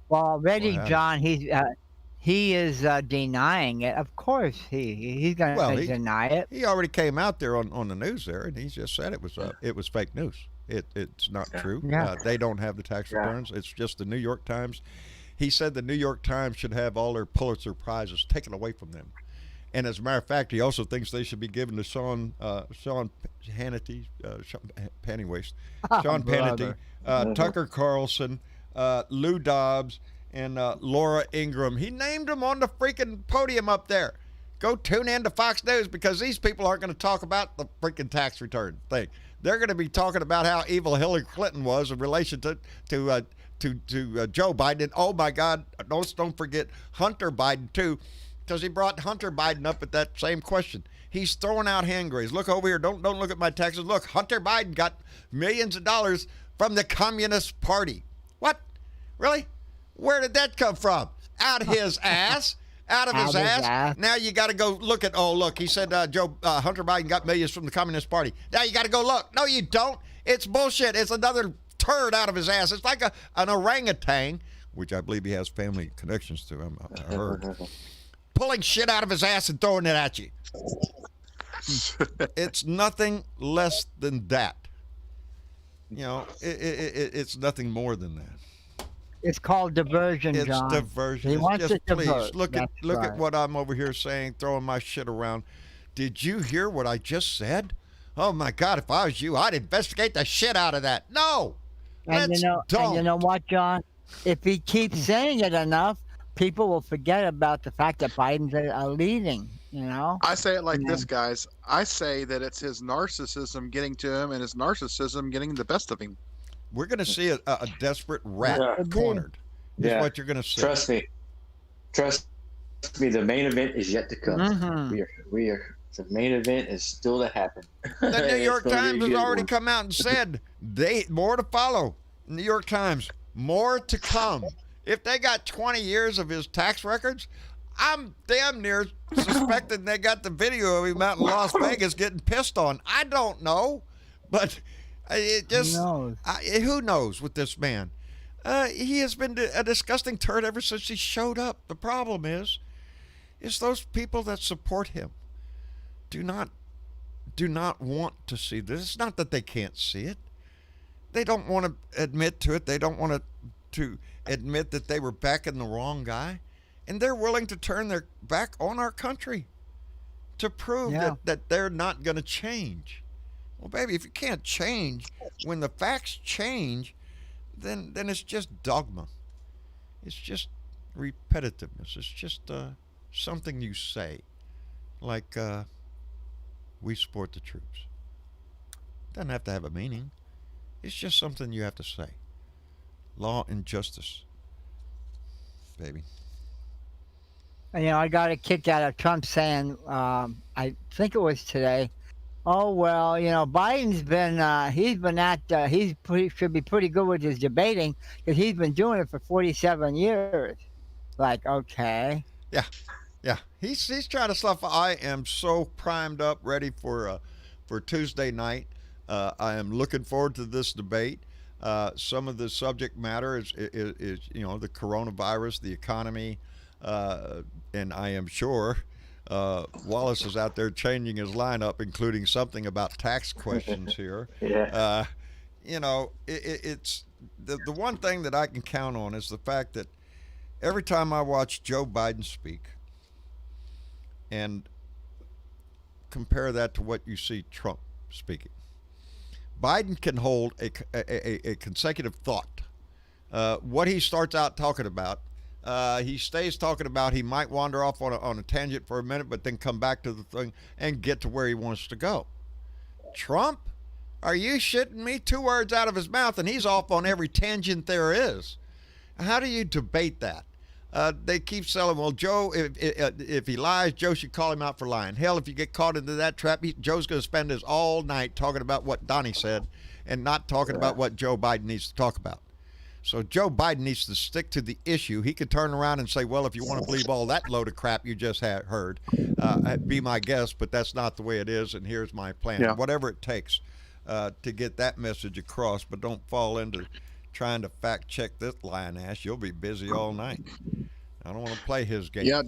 well, already, John, he is denying it. Of course, he's going to deny it. He already came out there on the news there, and he just said it was fake news. It's not true. Yeah. They don't have the tax returns. It's just the New York Times. He said the New York Times should have all their Pulitzer Prizes taken away from them. And as a matter of fact, he also thinks they should be given to Sean Hannity, Sean Hannity, Tucker Carlson, Lou Dobbs, and Laura Ingraham. He named them on the freaking podium up there. Go tune in to Fox News, because these people aren't going to talk about the freaking tax return thing. They're going to be talking about how evil Hillary Clinton was in relation to Joe Biden. And oh my God, don't forget Hunter Biden too, because he brought Hunter Biden up at that same question. He's throwing out hand grenades. Look over here. Don't look at my taxes. Look, Hunter Biden got millions of dollars from the Communist Party. What? Really? Where did that come from? Out his ass? Out of his ass? Now you got to go look at, oh, look, he said Hunter Biden got millions from the Communist Party. Now you got to go look. No, you don't. It's bullshit. It's another turd out of his ass. It's like an orangutan, which I believe he has family connections to, I heard, pulling shit out of his ass and throwing it at you. It's nothing less than that. You know, it's nothing more than that. It's called diversion, John. It's diversion. He wants just to please divert. look That's at what I'm over here saying, throwing my shit around. Did you hear what I just said? Oh my God! If I was you, I'd investigate the shit out of that. No, and you know what, John? If he keeps saying it enough, people will forget about the fact that Biden's leading. You know. I say it like this, guys. I say that it's his narcissism getting to him, and his narcissism getting the best of him. We're going to see a desperate rat cornered. Is what you're going to see. Trust me. The main event is yet to come. Mm-hmm. We are. The main event is still to happen. The New York Times has already come out and said more to follow. New York Times, more to come. If they got 20 years of his tax records, I'm damn near suspecting they got the video of him out in Las Vegas getting pissed on. I don't know, but it just who knows with this man. He has been a disgusting turd ever since he showed up. The problem is those people that support him do not want to see this. It's not that they can't see it. They don't want to admit to it. They don't want to admit that they were backing the wrong guy. And they're willing to turn their back on our country to prove that they're not going to change. Well, baby, if you can't change when the facts change, then it's just dogma. It's just repetitiveness. It's just something you say, like we support the troops. Doesn't have to have a meaning. It's just something you have to say. Law and justice, baby. You know, I got a kick out of Trump saying, I think it was today, oh, well, you know, Biden's been, should be pretty good with his debating because he's been doing it for 47 years. Like, okay. Yeah. He's trying to stuff. I am so primed up, ready for Tuesday night. I am looking forward to this debate. Some of the subject matter is you know, the coronavirus, the economy, and I am sure Wallace is out there changing his lineup, including something about tax questions here. You know, it's the one thing that I can count on is the fact that every time I watch Joe Biden speak and compare that to what you see Trump speaking, Biden can hold a consecutive thought. What he starts out talking about, he stays talking about. He might wander off on a tangent for a minute, but then come back to the thing and get to where he wants to go. Trump, are you shitting me? 2 words out of his mouth, and he's off on every tangent there is. How do you debate that? They keep selling, well, Joe, if he lies, Joe should call him out for lying. Hell, if you get caught into that trap, Joe's going to spend his all night talking about what Donnie said and not talking about what Joe Biden needs to talk about. So Joe Biden needs to stick to the issue. He could turn around and say, well, if you want to believe all that load of crap you just heard, be my guest, but that's not the way it is, and here's my plan. Yeah. Whatever it takes to get that message across, but don't fall into trying to fact check this lying ass. You'll be busy all night. I don't want to play his game. Yeah,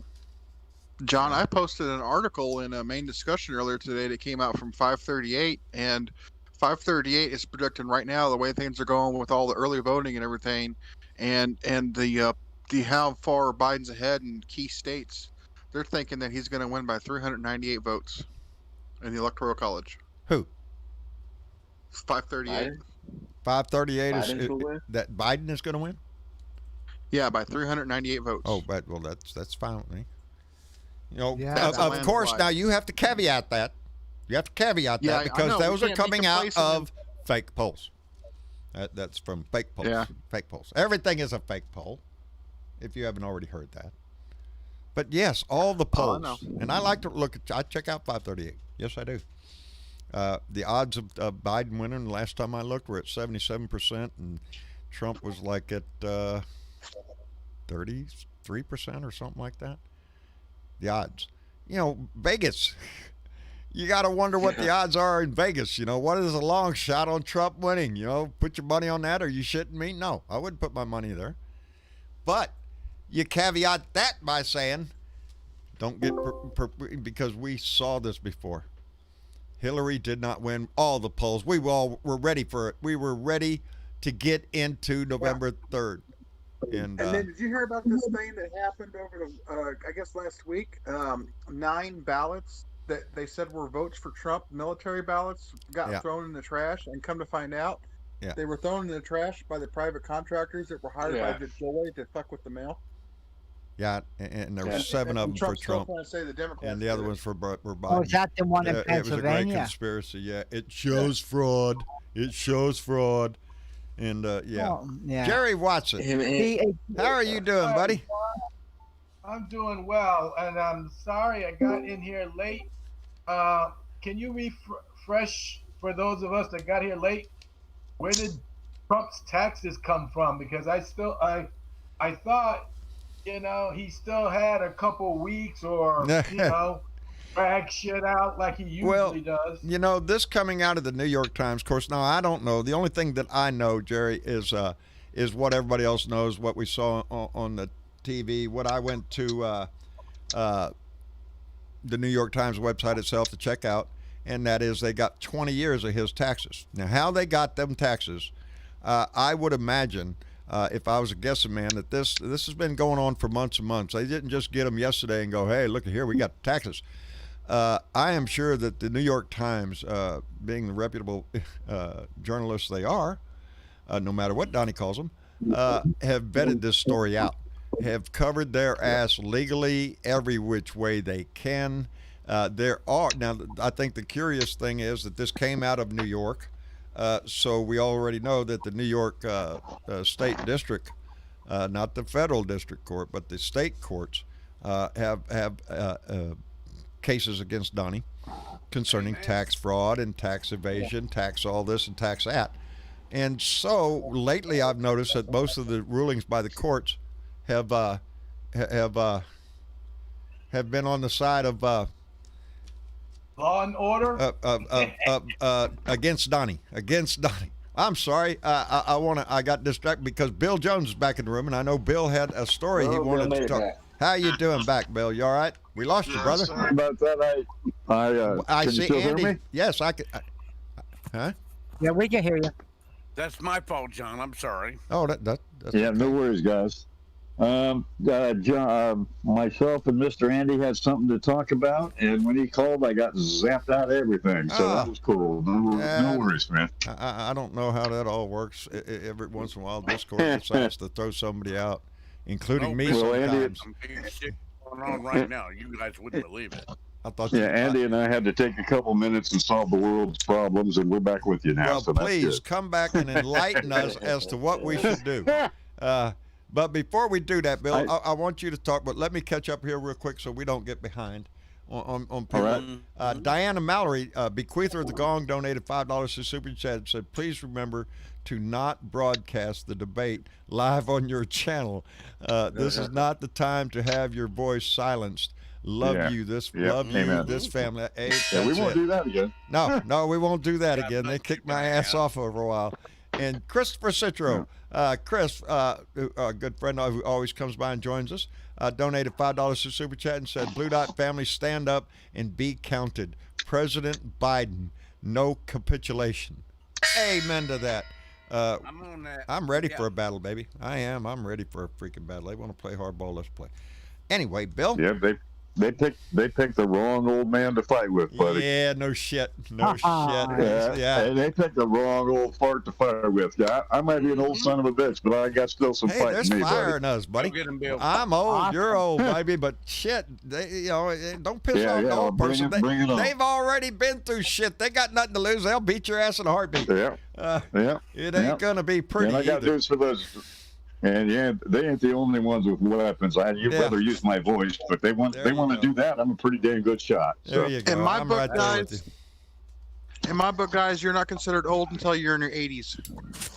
John, I posted an article in a main discussion earlier today that came out from 538, and 538 is predicting right now the way things are going with all the early voting and everything, and the how far Biden's ahead in key states. They're thinking that he's going to win by 398 votes in the Electoral College. Who? 538. 538 is Biden that Biden is going to win? Yeah, by 398 votes. Oh, but well, that's fine with me. You know, Yeah, of course, now you have to caveat that. You have to caveat Yeah, that I because know, we those are can't be coming out complacent of fake polls. That's from fake polls. Yeah. Fake polls. Everything is a fake poll, if you haven't already heard that. But yes, all the Oh, I polls. know. And I like to look at, I check out 538. Yes, I do. The odds of Biden winning, the last time I looked, were at 77%, and Trump was like at 33% or something like that. The odds. You know, Vegas. You got to wonder what the odds are in Vegas. You know, what is a long shot on Trump winning? You know, put your money on that. Are you shitting me? No, I wouldn't put my money there. But you caveat that by saying, don't get, because we saw this before. Hillary did not win all the polls. We all were ready for it. We were ready to get into November 3rd. And then did you hear about this thing that happened over the, I guess last week? 9 ballots that they said were votes for Trump, military ballots, got thrown in the trash, and come to find out, they were thrown in the trash by the private contractors that were hired by the Joy to fuck with the mail. Yeah, and there were 7 of them for Trump, say the Democrats and the other ones were Biden. Oh, is that the one in It was a great Pennsylvania? conspiracy. Yeah, it shows fraud. It shows fraud. And Oh, yeah. Jerry Watson, how are you doing, buddy? I'm doing well, and I'm sorry I got in here late. Can you refresh for those of us that got here late? Where did Trump's taxes come from? Because I thought, you know, he still had a couple weeks or, you know, drag shit out like he usually does. You know, this coming out of the New York Times, of course, now I don't know. The only thing that I know, Jerry, is what everybody else knows, what we saw on the TV, what I went to the New York Times website itself to check out, and that is they got 20 years of his taxes. Now, how they got them taxes, I would imagine, if I was a guessing man, that this has been going on for months and months. They didn't just get them yesterday and go, hey, look at here, we got taxes. I am sure that the New York Times, being the reputable journalists they are, no matter what Donnie calls them, have vetted this story out, have covered their ass legally every which way they can. Now, I think the curious thing is that this came out of New York, so we already know that the New York State District, not the federal district court, but the state courts, have cases against Donnie concerning tax fraud and tax evasion, tax all this and tax that. And so lately I've noticed that most of the rulings by the courts have been on the side of law and order against Donnie. I'm sorry. I got distracted because Bill Jones is back in the room, and I know Bill had a story he wanted to talk. How you doing back, Bill? You all right? We lost you, brother. Sorry about that. I see you still Andy. hear me? Yes, I can. Huh? Yeah, we can hear you. That's my fault, John. I'm sorry. Oh, that's Yeah, no worries, guys. John, myself and Mr. Andy had something to talk about, and when he called, I got zapped out of everything. So that was cool. No worries, man. I don't know how that all works. Every once in a while, Discord decides to throw somebody out, including me sometimes. I'm being shit going on right now. You guys wouldn't believe it. I thought. Yeah, Andy and I had to take a couple minutes and solve the world's problems, and we're back with you now. Well, so that's please good. come back and enlighten us as to what we should do. But before we do that, Bill, I want you to talk. But let me catch up here real quick so we don't get behind on people. All right. Diana Mallory, bequeather of the Gong, donated $5 to Super Chat. Said, please remember to not broadcast the debate live on your channel. This is not the time to have your voice silenced. Love you, this family. Hey, yeah, we won't do that again. No, we won't do that again. They kicked my ass off over a while. And Christopher Citro, Chris, a good friend who always comes by and joins us, donated $5 to Super Chat and said, Blue Dot family, stand up and be counted. President Biden, no capitulation. Amen to that. I'm on that. I'm ready for a battle, baby. I am. I'm ready for a freaking battle. They want to play hardball. Let's play. Anyway, Bill. Yeah, They picked the wrong old man to fight with, buddy. Yeah, no shit. No shit. Yeah. They picked the wrong old fart to fight with. Yeah, I might be an old son of a bitch, but I got still some Hey, fight there's in me, fire buddy. in us, buddy. Go get him, Bill. I'm old, you're old, baby, but shit, don't piss off the old bring person. it on. They've already been through shit. They got nothing to lose. They'll beat your ass in a heartbeat. Yeah. It ain't gonna be pretty. And I got either. news for those. And yeah, they ain't the only ones with weapons. You'd rather use my voice, but they want to do that. I'm a pretty damn good shot. So. There you go. In my I'm book, right there with guys, you. in my book, guys, you're not considered old until you're in your 80s.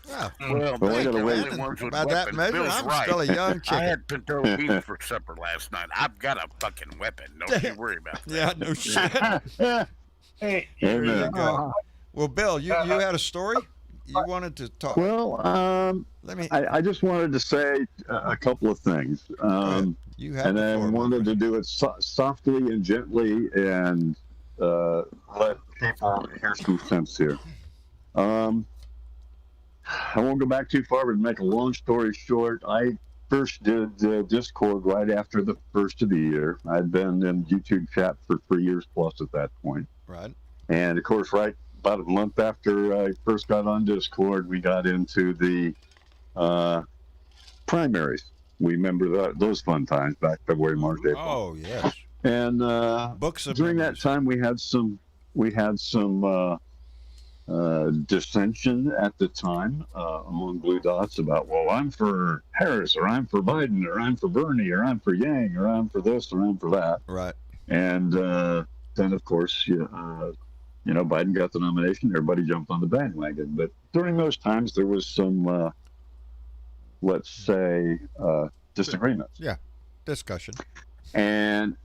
Oh, Well, Well, I thank gotta you. wait. The ones with By that weapons. measure, Bill's I'm right. still a young I chicken. had pinto beans for supper last night. I've got a fucking weapon. Don't you worry about that. Yeah, no shit. Hey, There you Amen. go. Well, Bill, you had a story you wanted to talk. Well, Let me. I just wanted to say a couple of things. You have And the then floor, wanted to do it softly and gently and let people hear some sense here. I won't go back too far, but to make a long story short, I first did Discord right after the first of the year. I'd been in YouTube chat for 3 years plus at that point. Right. And of course, right about a month after I first got on Discord, we got into the primaries. We remember those fun times back February, March, April. Oh yes. And Books of during memories. that time, we had some dissension at the time among Blue Dots about, well, I'm for Harris, or I'm for Biden, or I'm for Bernie, or I'm for Yang, or I'm for this, or I'm for that. Right. And then, of course, Biden got the nomination. Everybody jumped on the bandwagon. But during those times, there was some, let's say, disagreements. Yeah. Discussion. And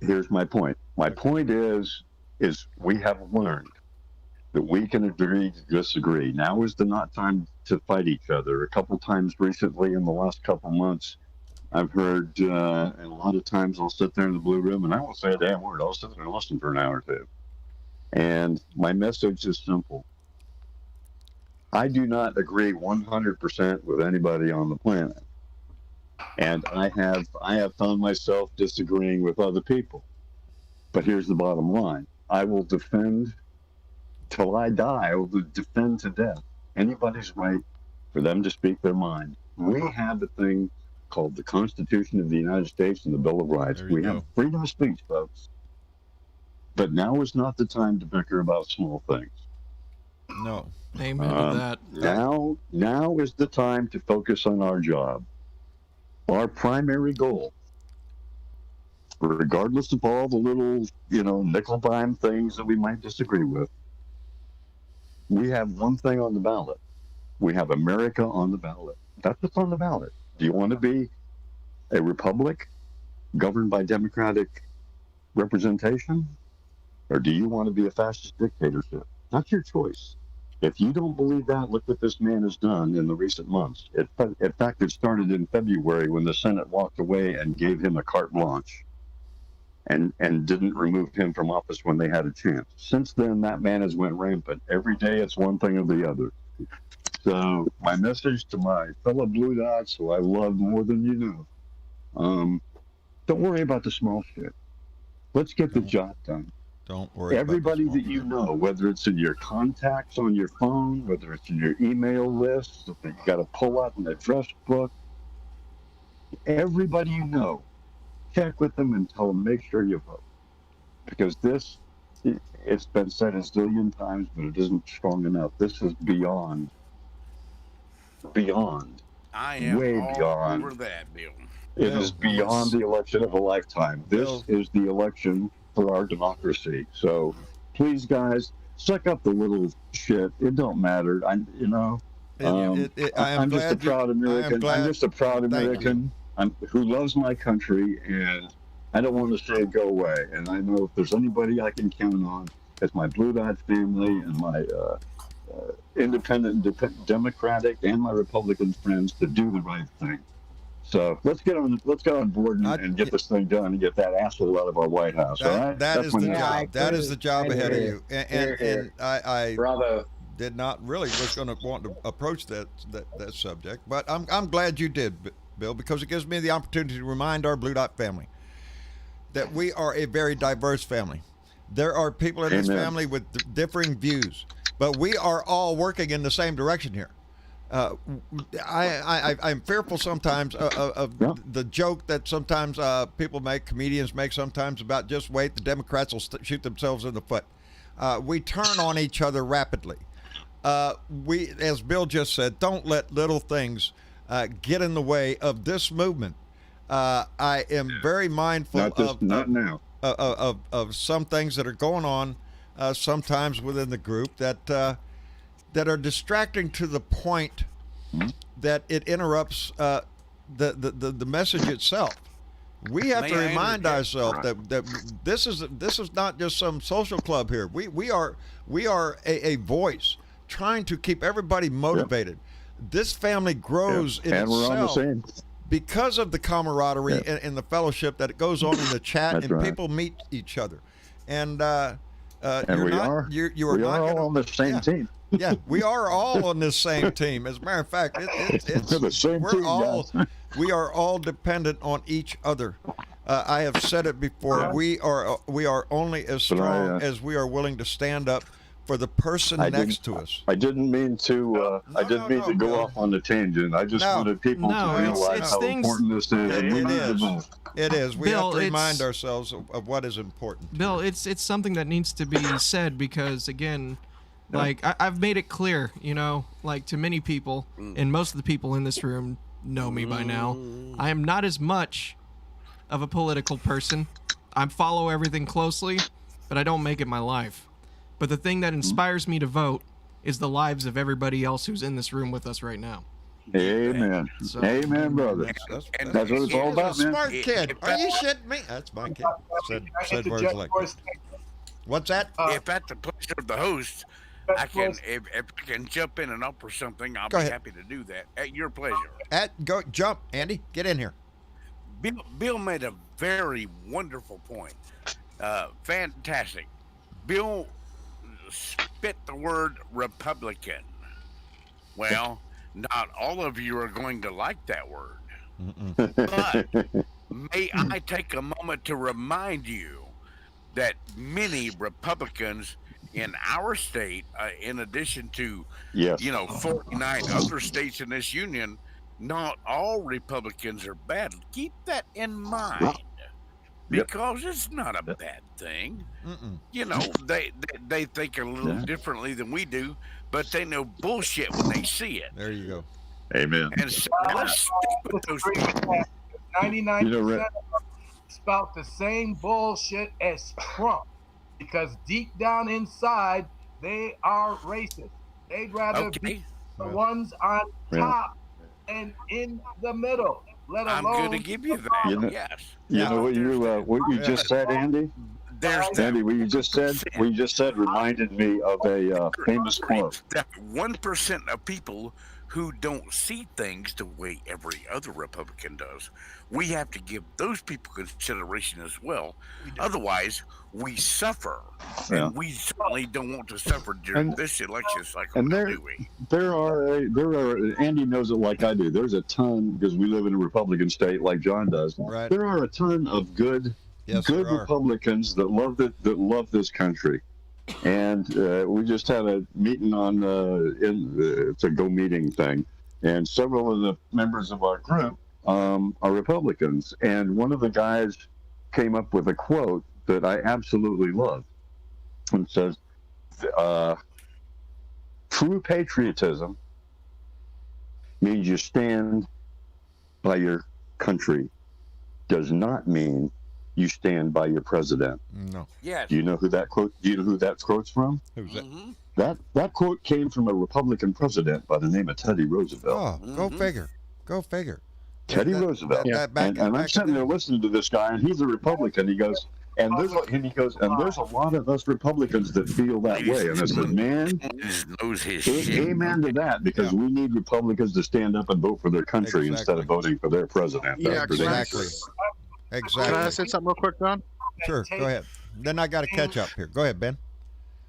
here's my point. My point is we have learned that we can agree to disagree. Now is the not time to fight each other. A couple times recently in the last couple months, I've heard, and a lot of times I'll sit there in the blue room and I won't say a damn word. I'll sit there and listen for an hour or two. And my message is simple. I do not agree 100% with anybody on the planet. And I have found myself disagreeing with other people. But here's the bottom line. I will defend till I die. I will defend to death anybody's right for them to speak their mind. We have a thing called the Constitution of the United States and the Bill of Rights. There you We go. have freedom of speech, folks. But now is not the time to bicker about small things. No. Amen to that. Now is the time to focus on our job. Our primary goal, regardless of all the little, nickel dime things that we might disagree with, we have one thing on the ballot. We have America on the ballot. That's what's on the ballot. Do you want to be a republic governed by democratic representation? Or do you want to be a fascist dictatorship? That's your choice. If you don't believe that, look what this man has done in the recent months. In fact, it started in February when the Senate walked away and gave him a carte blanche and didn't remove him from office when they had a chance. Since then, that man has went rampant. Every day it's one thing or the other. So my message to my fellow Blue Dots, who I love more than you know, don't worry about the small shit. Let's get the job done. Don't worry. Everybody about the that you know, whether it's in your contacts on your phone, whether it's in your email list, that you got to pull out an address book, everybody you know, check with them and tell them, make sure you vote. Because it's been said a zillion times, but it isn't strong enough. This is beyond, I am way all beyond. over that, Bill. It is beyond the election of a lifetime. This is the election for our democracy. So please, guys, suck up the little shit. It don't matter. I'm just a proud American. I'm just a proud American who loves my country, and I don't want to see it go away. And I know if there's anybody I can count on, it's my Blue Dot family and my independent, Democratic, and my Republican friends to do the right thing. So let's get on board and get this thing done and get that asshole out of our White House. All right? That is the my job. That is the job ahead of you. And I Bravo. did not really was going to want to approach that subject, but I'm glad you did, Bill, because it gives me the opportunity to remind our Blue Dot family that we are a very diverse family. There are people in this family with differing views, but we are all working in the same direction here. I'm fearful sometimes of the joke that sometimes people make, comedians make sometimes about just wait, the Democrats will shoot themselves in the foot. We turn on each other rapidly. We, as Bill just said, don't let little things get in the way of this movement. I am very mindful of some things that are going on sometimes within the group that are distracting to the point that it interrupts the message itself. We have to remind ourselves that this is not just some social club here. We are a voice trying to keep everybody motivated. This family grows in itself. We're on the same. Because of the camaraderie and the fellowship that goes on in the chat, and people meet each other, and we are all on the same team. Yeah, we are all on this same team. As a matter of fact, we are all dependent on each other. I have said it before. We are only as strong as we are willing to stand up for the person next to us. I didn't mean to. I didn't mean to go off on a tangent. I just wanted people to realize how important this is. It is. We have to remind ourselves of what is important. Bill, it's something that needs to be said because, again, like I've made it clear, like to many people, and most of the people in this room know me by now. I am not as much of a political person. I follow everything closely, but I don't make it my life. But the thing that inspires me to vote is the lives of everybody else who's in this room with us right now. Amen. So, amen, brother. That's what it's all about, man. Smart kid. Are you shitting me? That's my kid. Said words like that. What's that? If at the pleasure of the host, if I can jump in and offer something, I'll be happy to do that. At your pleasure. Jump, Andy. Get in here. Bill made a very wonderful point. Fantastic. Bill spit the word Republican. Well, not all of you are going to like that word. But may I take a moment to remind you that many Republicans in our state, in addition to 49 other states in this union, not all Republicans are bad. Keep that in mind. Because it's not a bad thing. They think a little differently than we do, but they know bullshit when they see it. There you go. Amen. And so let's stick with those people. 99% spout the same bullshit as Trump, because deep down inside they are racist. They'd rather be the ones on top and in the middle. I'm going to give you that. Yes. You know what you just said, Andy? Andy, what you just said reminded me of a famous quote. That 1% of people who don't see things the way every other Republican does. We have to give those people consideration as well. Otherwise, we suffer. And we certainly don't want to suffer during this election cycle, do we? There are, Andy knows it like I do. There's a ton, because we live in a Republican state like John does. Right. There are a ton of good Republicans that love this country. And we just had a meeting on it's a Go Meeting thing, and several of the members of our group are Republicans, and one of the guys came up with a quote that I absolutely love, and says, "True patriotism means you stand by your country, does not mean you stand by your president." No. Yes. Do you know who that quote's from? Who's that? That quote came from a Republican president by the name of Teddy Roosevelt. Oh, go figure. Go figure. Teddy Roosevelt. And I'm sitting there listening to this guy, and he's a Republican. He goes, and there's a lot of us Republicans that feel that way. And I said, man, amen to that, because we need Republicans to stand up and vote for their country instead of voting for their president. Yeah, exactly. Can I say something real quick, Don? Sure, go ahead. Then I got to catch up here. Go ahead, Ben.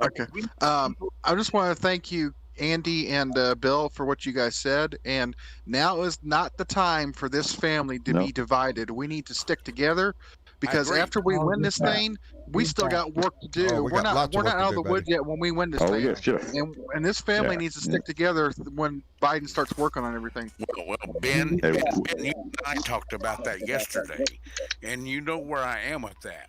Okay. I just want to thank you, Andy and Bill, for what you guys said. And now is not the time for this family to be divided. We need to stick together. because agree. after we win this thing, we still got work to do. Oh, we we're got lots not of work to out do, of the woods buddy. yet when we win this Oh, thing. yeah, sure. And this family Yeah. needs to stick together when Biden starts working on everything. Well, Ben, Hey, you and I talked about that yesterday, and you know where I am with that.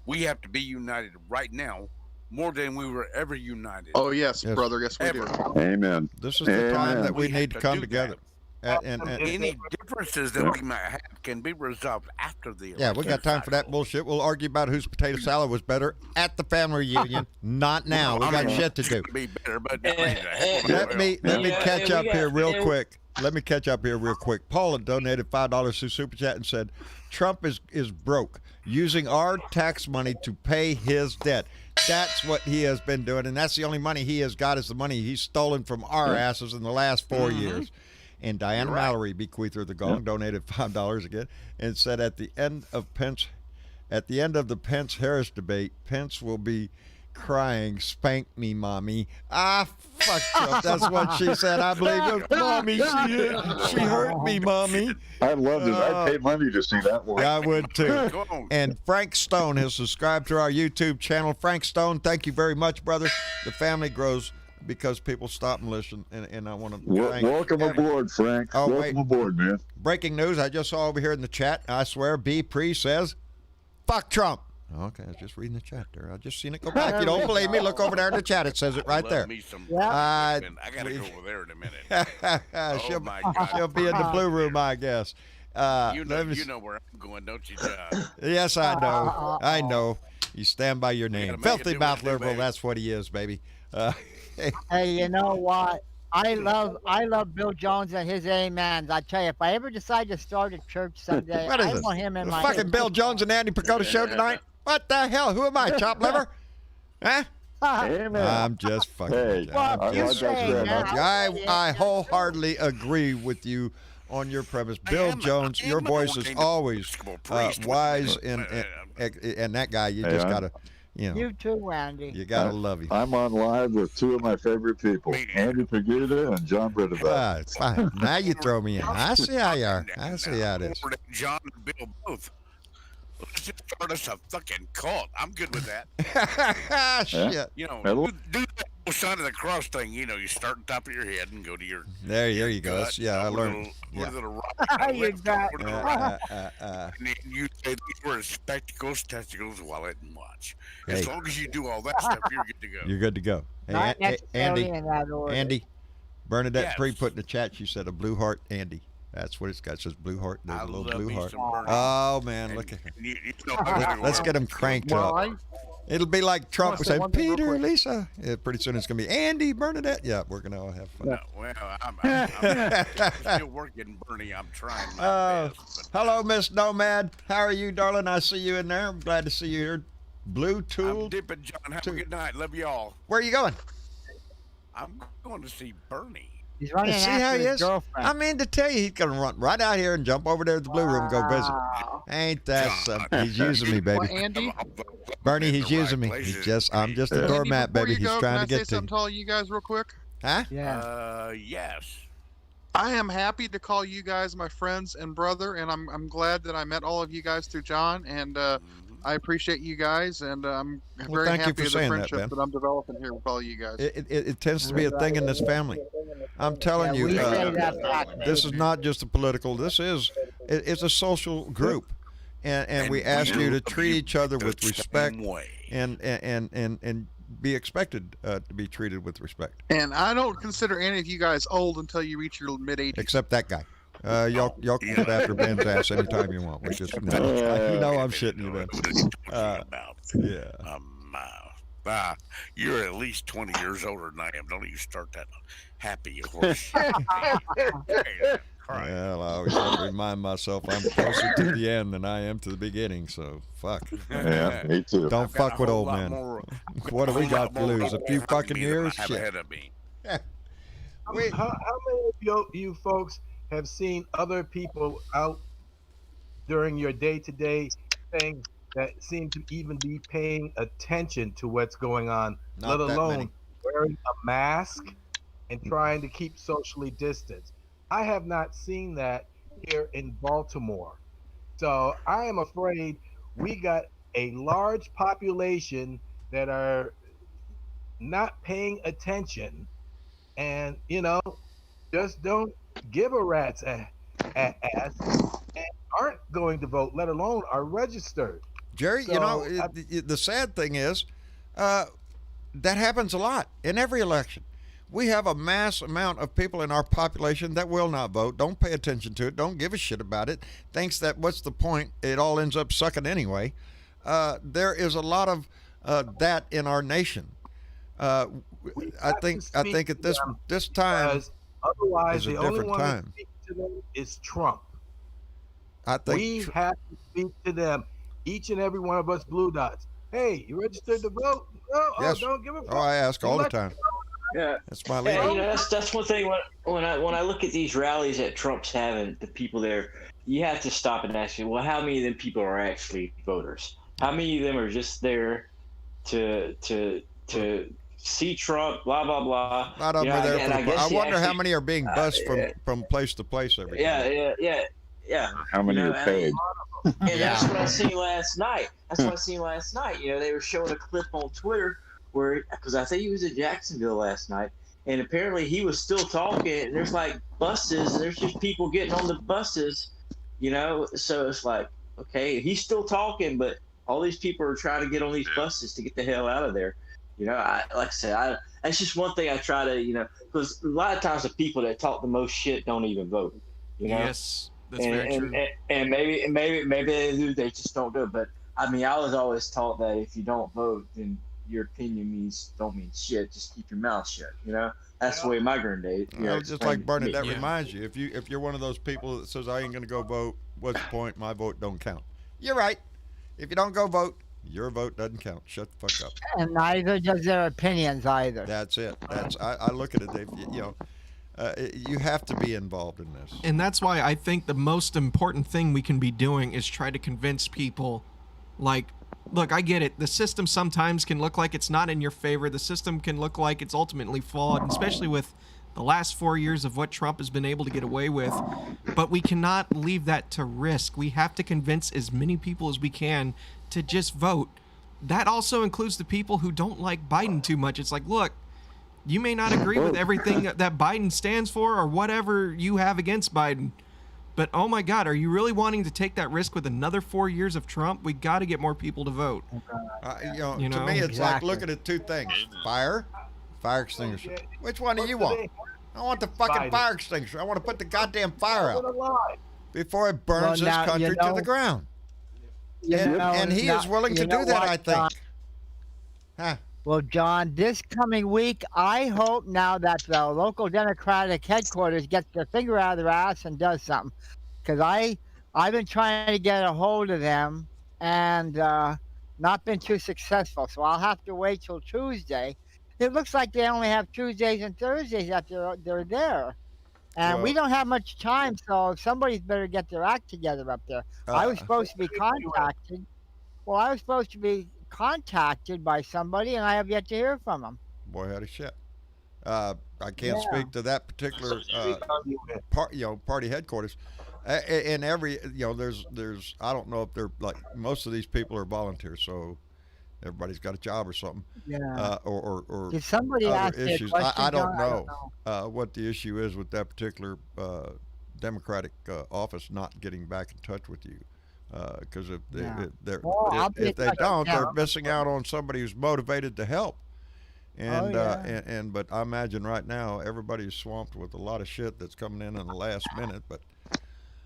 We have to be united right now more than we were ever united. Oh yes, Yes. brother. Yes, we do. Amen. This is the time Amen. that we We need to have to come do together. And Any differences that we might have can be resolved after the yeah, we election got time for that cycle. bullshit. We'll argue about whose potato salad was better at the family reunion. Not now. We got shit to It's do. gonna be better, but Let me Yeah, catch we up got- here real yeah. quick. Let me catch up here real quick. Paula donated $5 to Super Chat and said, Trump is broke, using our tax money to pay his debt. That's what he has been doing, and that's the only money he has got is the money he's stolen from our asses in the last 4 years. And Diana Mallory, bequeather the gong, donated $5 again and said at the end of the Pence-Harris debate, Pence will be crying, "Spank me, mommy." Ah, fuck Trump. That's what she said. I believe it. Mommy, she hurt me, mommy. I loved it. I'd pay money to see that one. I would too. Go on. And Frank Stone has subscribed to our YouTube channel. Frank Stone, thank you very much, brother. The family grows because people stop and listen, and I want to thank Welcome aboard, Frank. Oh, Welcome wait. aboard, man. Breaking news, I just saw over here in the chat, I swear, B. Pre says, fuck Trump. Okay, I was just reading the chat there. I just seen it go by. If you don't believe me, look over there in the chat. It says it right Love there. me some Yeah. I gotta go over there in a minute. she'll, my God. she'll be in the blue room, I guess. You let me know where I'm going, don't you, John? Yes, I know. I know. You stand by your name. gotta make it Filthy do mouth what it do, liberal, baby. that's what he is, baby. Hey, you know what? I love Bill Jones and his amens. I tell you, if I ever decide to start a church someday, What is I this? want him in The my fucking Bill Jones and Andy Pagoda show tonight? What the hell? Who am I, chop liver? Huh? Amen. I'm just fucking Hey, with you. Well, I'm I just like that fucking shit. with you. I wholeheartedly agree with you on your premise. Bill Jones, your voice is always wise and that guy, you just gotta, You too, Randy. you gotta love him. I'm on live with two of my favorite people, Andy Paguda and John Brittenbach. Ah, it's fine. Now you throw me in. I see how you are. I see how it is. Or John and Bill both. Let's just start us a fucking cult. I'm good with that. Shit. You know, Hello? do that whole sign of the cross thing. You know, you start on top of your head and go to your There you go. gut, That's, yeah, I learned. Where Yeah. the rock, You got- where the rock- and then you say these were spectacles, testicles, wallet, and watch. As Hey. long as you do all that stuff, you're good to go. You're good to go. Hey, Not necessarily Andy, in that order. Andy, Bernadette Yes. Pre put in the chat. She said a blue heart, Andy. That's what it's got. It says blue heart. There's I a little love blue me heart. some Bernie. Oh man, And- look at her. and you know, I gotta go Let's out. get him cranked Well, up. It'll be like Trump say saying, one thing real Peter, quick. Lisa. Yeah, pretty soon it's gonna be Andy, Bernadette. Yeah, we're gonna all have fun. No, well, I'm still working, Bernie. I'm trying my best. But Hello, Miss Nomad. How are you, darling? I see you in there. I'm glad to see you here. Blue I'm Tool. dipping, John. Have Two. a good night. Love y'all. Where are you going? I'm going to see Bernie. He's running See after how he his is? girlfriend. I mean to tell you, he's gonna run right out here and jump over there to the blue room and go visit. Ain't that something? He's using me, baby. Well, Andy, Bernie, In he's the right using me. places. He's just, I'm just a Andy, doormat, before baby. you He's go, trying can to I say get to something you. to all you guys real quick? Huh? Yeah. Yes. I am happy to call you guys my friends and brother, and I'm glad that I met all of you guys through John, and I appreciate you guys, and I'm very thank you happy for with the saying that, friendship Ben. that I'm developing here with all you guys. It tends to be a thing in this family. I'm telling you, we say that back, this is not just a political. This is it's a social group, and we ask you to love treat each other the with same respect way. and be expected to be treated with respect. And I don't consider any of you guys old until you reach your mid 80s. Except that guy. Y'all can get after Ben's ass anytime you want. We just, you know I'm shitting you, Ben. What are you talking about? Yeah. You're at least 20 years older than I am. Don't you start that happy horse. Well, I always have to remind myself I'm closer to the end than I am to the beginning, so fuck. Yeah, me too. Don't fuck with old men. What do we got to lose? A few fucking years? Have Shit. ahead of me. We- How many of you folks have seen other people out during your day-to-day thing that seem to even be paying attention to what's going on, Not let that alone many. wearing a mask and trying to keep socially distanced? I have not seen that here in Baltimore. So I am afraid we got a large population that are not paying attention, and just don't give a rat's ass, and aren't going to vote, let alone are registered. Jerry, So, the sad thing is that happens a lot in every election. We have a mass amount of people in our population that will not vote, don't pay attention to it, don't give a shit about it, thinks that what's the point? It all ends up sucking anyway. There is a lot of that in our nation. I think at this time Because otherwise, is a the only different one time. to speak to them is Trump. I think We have to speak to them, each and every one of us blue dots. Hey, you registered to vote? Yes. Don't give a fuck. Oh, I ask all the Let- time. Yeah. That's my Yeah, lead. that's one thing. When I look at these rallies that Trump's having, the people there, you have to stop and ask you, well, how many of them people are actually voters? How many of them are just there to see Trump? Blah blah blah. A lot of them are there and for I the, guess I he wonder how actually- many are being bused from place to place every day. Yeah. How many You know, are paid? And Yeah. that's what I seen last night. They were showing a clip on Twitter where, because I think he was in Jacksonville last night, and apparently he was still talking. And there's like buses, and there's just people getting on the buses, So it's like, okay, he's still talking, but all these people are trying to get on these buses to get the hell out of there. That's just one thing I try to, because a lot of times the people that talk the most shit don't even vote. Yes, that's very true. And maybe they do, they just don't do it. But I mean, I was always taught that if you don't vote, then your opinion don't mean shit. Just keep your mouth shut. That's the way my granddad. Just like Bernadette Yeah. reminds you, if you're one of those people that says I ain't gonna go vote, what's the point? My vote don't count. You're right. If you don't go vote, your vote doesn't count. Shut the fuck up. And neither does their opinions either. That's it. I look at it, Dave. You have to be involved in this. And that's why I think the most important thing we can be doing is try to convince people, like, look, I get it. The system sometimes can look like it's not in your favor. The system can look like it's ultimately flawed, especially with the last 4 years of what Trump has been able to get away with. But we cannot leave that to risk. We have to convince as many people as we can to just vote. That also includes the people who don't like Biden too much. It's like, look, you may not agree with everything that Biden stands for or whatever you have against Biden, but oh my God, are you really wanting to take that risk with another 4 years of Trump? We got to get more people to vote. To me, it's like looking at two things: fire extinguisher. Which one do you want? I want the fucking Biden. fire extinguisher. I want to put the goddamn fire What a out lie. before it burns Well, now, this country to the ground. And he is willing to do that, I think. Huh? Well, John, this coming week, I hope now that the local Democratic headquarters gets their finger out of their ass and does something, because I've been trying to get a hold of them and not been too successful. So I'll have to wait till Tuesday. It looks like they only have Tuesdays and Thursdays after they're there, and we don't have much time. So somebody's better get their act together up there. I was supposed to be contacted. Well, I was supposed to be contacted by somebody, and I have yet to hear from them. Boy, howdy shit. I can't speak to that particular party headquarters. In every there's I don't know if they're like most of these people are volunteers, so everybody's got a job or something. Yeah. Or Did somebody other ask me a issues. question, I don't John? know what the issue is with that particular Democratic office not getting back in touch with you. Because if they don't, they're missing out on somebody who's motivated to help. And but I imagine right now everybody's swamped with a lot of shit that's coming in the last minute. But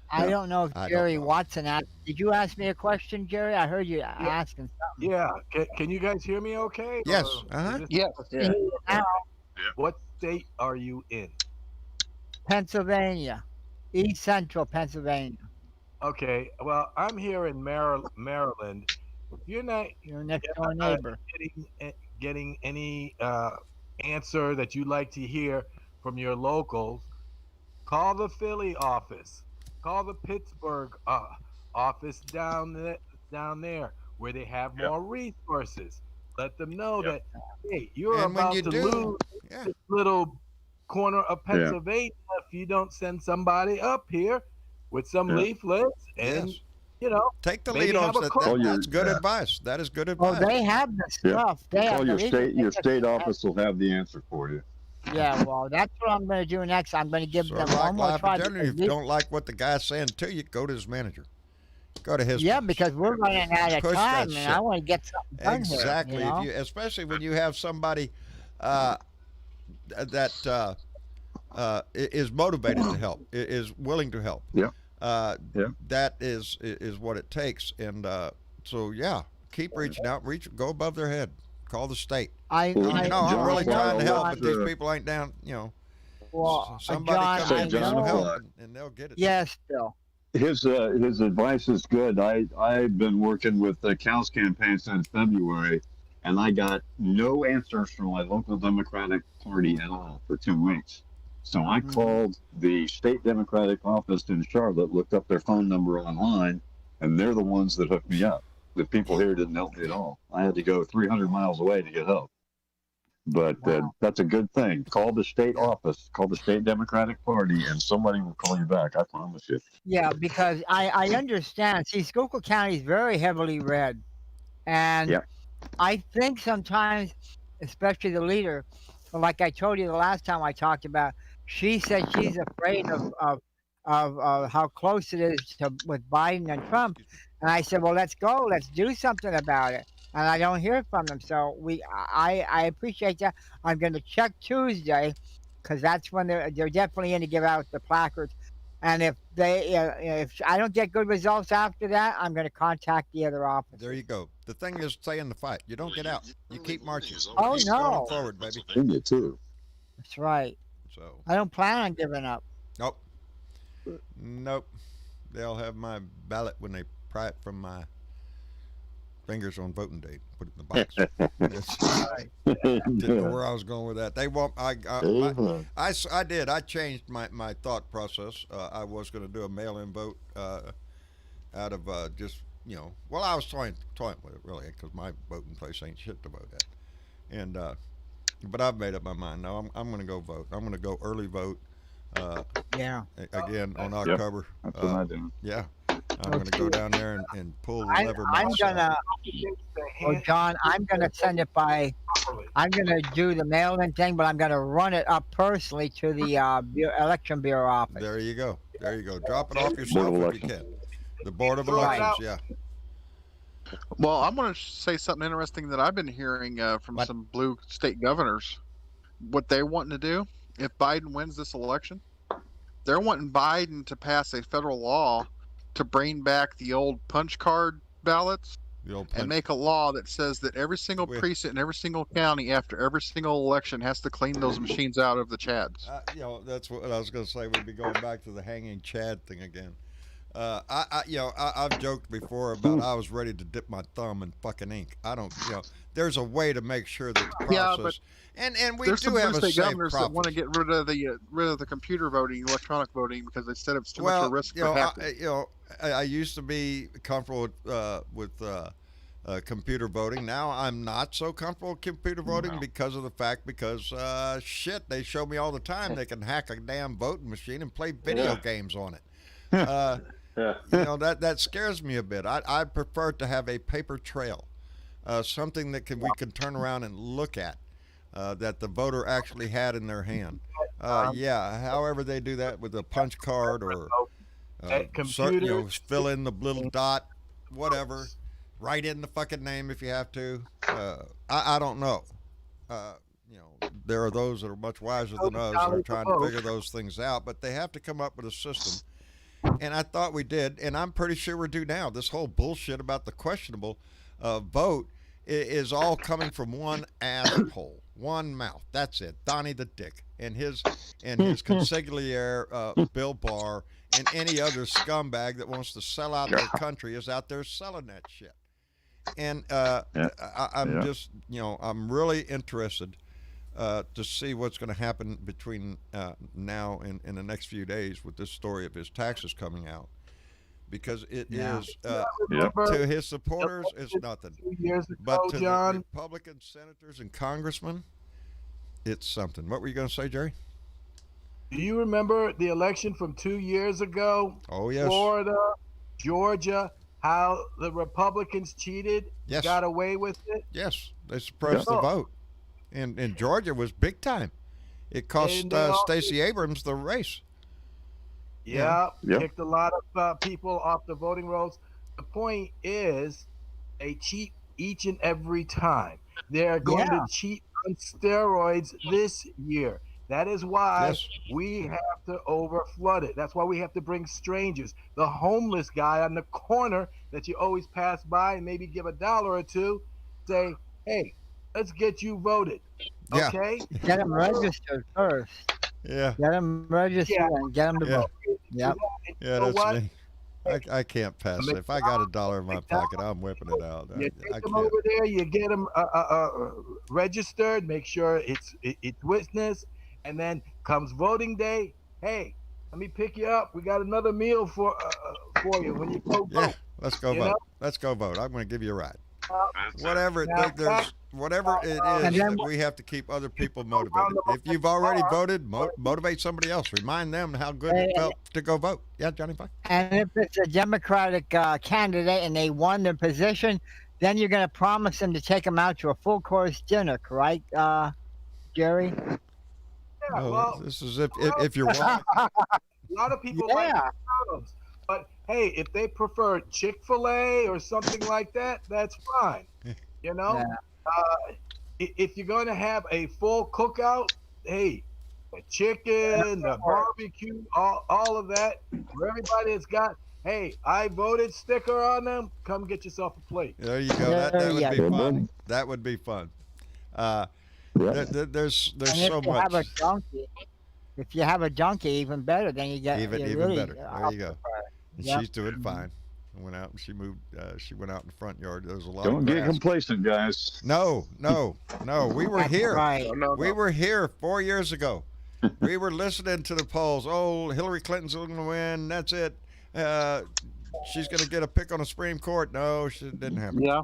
I don't know if I don't Jerry know. Watson asked. Did you ask me a question, Jerry? I heard you asking something. Yeah. Can you guys hear me okay? Yes. Or Uh-huh. is this- Yeah. Now, What state are you in? Pennsylvania, East Central Pennsylvania. Okay. Well, I'm here in Maryland. If you're not Your next door neighbor. getting any answer that you'd like to hear from your locals, call the Philly office. Call the Pittsburgh office down there where they have more resources. Let them know that, hey, you're And when about you to do- lose Yeah. this little corner of Pennsylvania if you don't send somebody up here with some Yeah. leaflets and Yes. Take the maybe lead on have a that. call. That's good advice. That is good Oh, advice. they have the stuff. They have Call the your state office will have the answer for you. Yeah, well, that's what I'm going to do next. I'm going to give Sort them of like one more life try. in general. If you don't like what the guy's saying to you, go to his manager. Go to his. Yeah, place. because we're running out of Push time, that and shit. I want to get something done Exactly. here. If you, especially when you have somebody that is motivated to help, is willing to help. Yeah. That is what it takes, and so yeah, keep reaching out. Go above their head. Call the state. I'm really trying to help, but these John, people ain't down. Well, Somebody John, come in I and get some know- help, and they'll get it. Yes, Bill. His advice is good. I've been working with the Cows campaign since February, and I got no answers from my local Democratic Party at all for 2 weeks. So I called the state Democratic office in Charlotte, looked up their phone number online, and they're the ones that hooked me up. The people here didn't help me at all. I had to go 300 miles away to get help. But that's a good thing. Call the state office, call the state Democratic Party, and somebody will call you back. I promise you. Yeah, because I understand. See, Schuylkill County is very heavily red. And Yep. I think sometimes, especially the leader, like I told you the last time I talked about, she said she's afraid of how close it is with Biden and Trump. And I said, well, let's go. Let's do something about it. And I don't hear from them. So I appreciate that. I'm going to check Tuesday because that's when they're definitely in to give out the placards. And if I don't get good results after that, I'm going to contact the other office. There you go. The thing is, stay in the fight. You don't get out. You keep marching. Oh, Keep no. going forward, baby. You too. That's right. So I don't plan on giving up. nope. They'll have my ballot when they pry it from my fingers on voting day. Put it in the box. Didn't know where I was going with that. They want. I did. I changed my thought process. I was going to do a mail-in vote out of just Well, I was toying with it really because my voting place ain't shit to vote at, and but I've made up my mind. No, I'm going to go vote. I'm going to go early vote. Again on October. That's what I'm doing. Yeah. I'm going to go down there and pull the lever I'm myself. John, I'm gonna send it by. I'm gonna do the mail-in thing, but I'm gonna run it up personally to the election bureau office. There you go. Drop it off yourself if you can. The Board of Elections, yeah. Well, I'm going to say something interesting that I've been hearing from some blue state governors. What they're wanting to do, if Biden wins this election, they're wanting Biden to pass a federal law to bring back the old punch card ballots and make a law that says that every single precinct in every single county after every single election has to clean those machines out of the chads. That's what I was going to say. We'd be going back to the hanging Chad thing again. I've joked before about I was ready to dip my thumb in fucking ink. I don't, there's a way to make sure that the process, and we there's do some have a state safe governors that want to process. get rid of the computer voting, electronic voting, because they said it's too much of a risk for hacking. I used to be comfortable with computer voting. Now I'm not so comfortable with computer voting because shit, they show me all the time they can hack a damn voting machine and play video games on it. That scares me a bit. I prefer to have a paper trail, something that we can turn around and look at, that the voter actually had in their hand. However they do that with a punch card or fill in the little dot, whatever, write in the fucking name if you have to. I don't know. There are those that are much wiser than us that are trying to figure those things out, but they have to come up with a system. And I thought we did, and I'm pretty sure we're due now. This whole bullshit about the questionable vote is all coming from one asshole, one mouth. That's it, Donnie the Dick, and his consigliere Bill Barr, and any other scumbag that wants to sell out their country is out there selling that shit. And I'm just, I'm really interested to see what's going to happen between now and in the next few days with this story of his taxes coming out, because it is to his supporters it's nothing, but to the Republican senators and congressmen it's something. What were you going to say, Jerry? Do you remember the election from 2 years ago? Oh yes. Florida, Georgia, how the Republicans cheated, Yes. got away with it. Yes, they suppressed the vote. And in Georgia was big time. It cost And they all- Stacey Abrams the race. Yeah, Yeah. kicked a lot of people off the voting rolls. The point is, they cheat each and every time. They're going to cheat on steroids this year. That is why Yes. we have to overflood it. That's why we have to bring strangers. The homeless guy on the corner that you always pass by and maybe give $1 or $2, say, hey, let's get you voted. Yeah. Okay? Get them registered first. Yeah. Get them registered and get them to Yeah. vote. Yep. Yeah, You know that's what? me. I can't pass it. If I got $1 in my pocket, I'm whipping it out. You I take them can't. over there, you get them registered, make sure it's witnessed, and then comes voting day. Hey, let me pick you up. We got another meal for you when you go Yeah, vote. let's go You vote. know? Let's go vote. I'm going to give you a ride. That's Whatever Now, there's whatever it And is then that we have to keep other people motivated. If you've already voted, motivate somebody else. Remind them how good it felt to go vote. Yeah, Johnny Buck. And if it's a Democratic candidate and they won their position, then you're going to promise them to take them out to a full course dinner, correct, Jerry? Yeah, No, well, this is if you're white. a lot of people like Yeah. McDonald's. But hey, if they prefer Chick-fil-A or something like that, that's fine. You know, if you're going to have a full cookout, hey, the chicken, the barbecue, all of that, for everybody that's got, hey, I voted sticker on them, come get yourself a plate. There you go. That would Yeah. be fun. That would be fun. There's And so if you have a much. donkey, if you have a donkey, even better. Then you get Even really, better. There you go. And Yep. she's doing fine. I went out and she moved. She went out in the front yard. There was a lot Don't of get grass. complacent, guys. No. We were That's here. right. We were here 4 years ago. We were listening to the polls. Oh, Hillary Clinton's going to win. That's it. She's going to get a pick on the Supreme Court. No, she didn't happen. Yeah.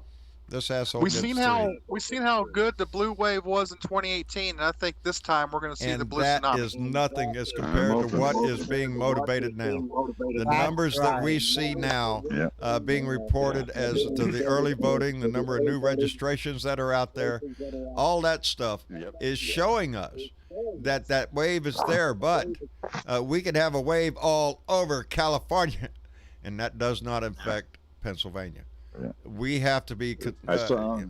This asshole. We've gets seen three. how good the blue wave was in 2018, and I think this time we're going to see the And blue that tsunami. is nothing as compared to what is being motivated now. The numbers that we see now being reported as to the early voting, the number of new registrations that are out there, all that stuff is showing us that wave is there. But we could have a wave all over California, and that does not affect Pennsylvania. We have to be I saw.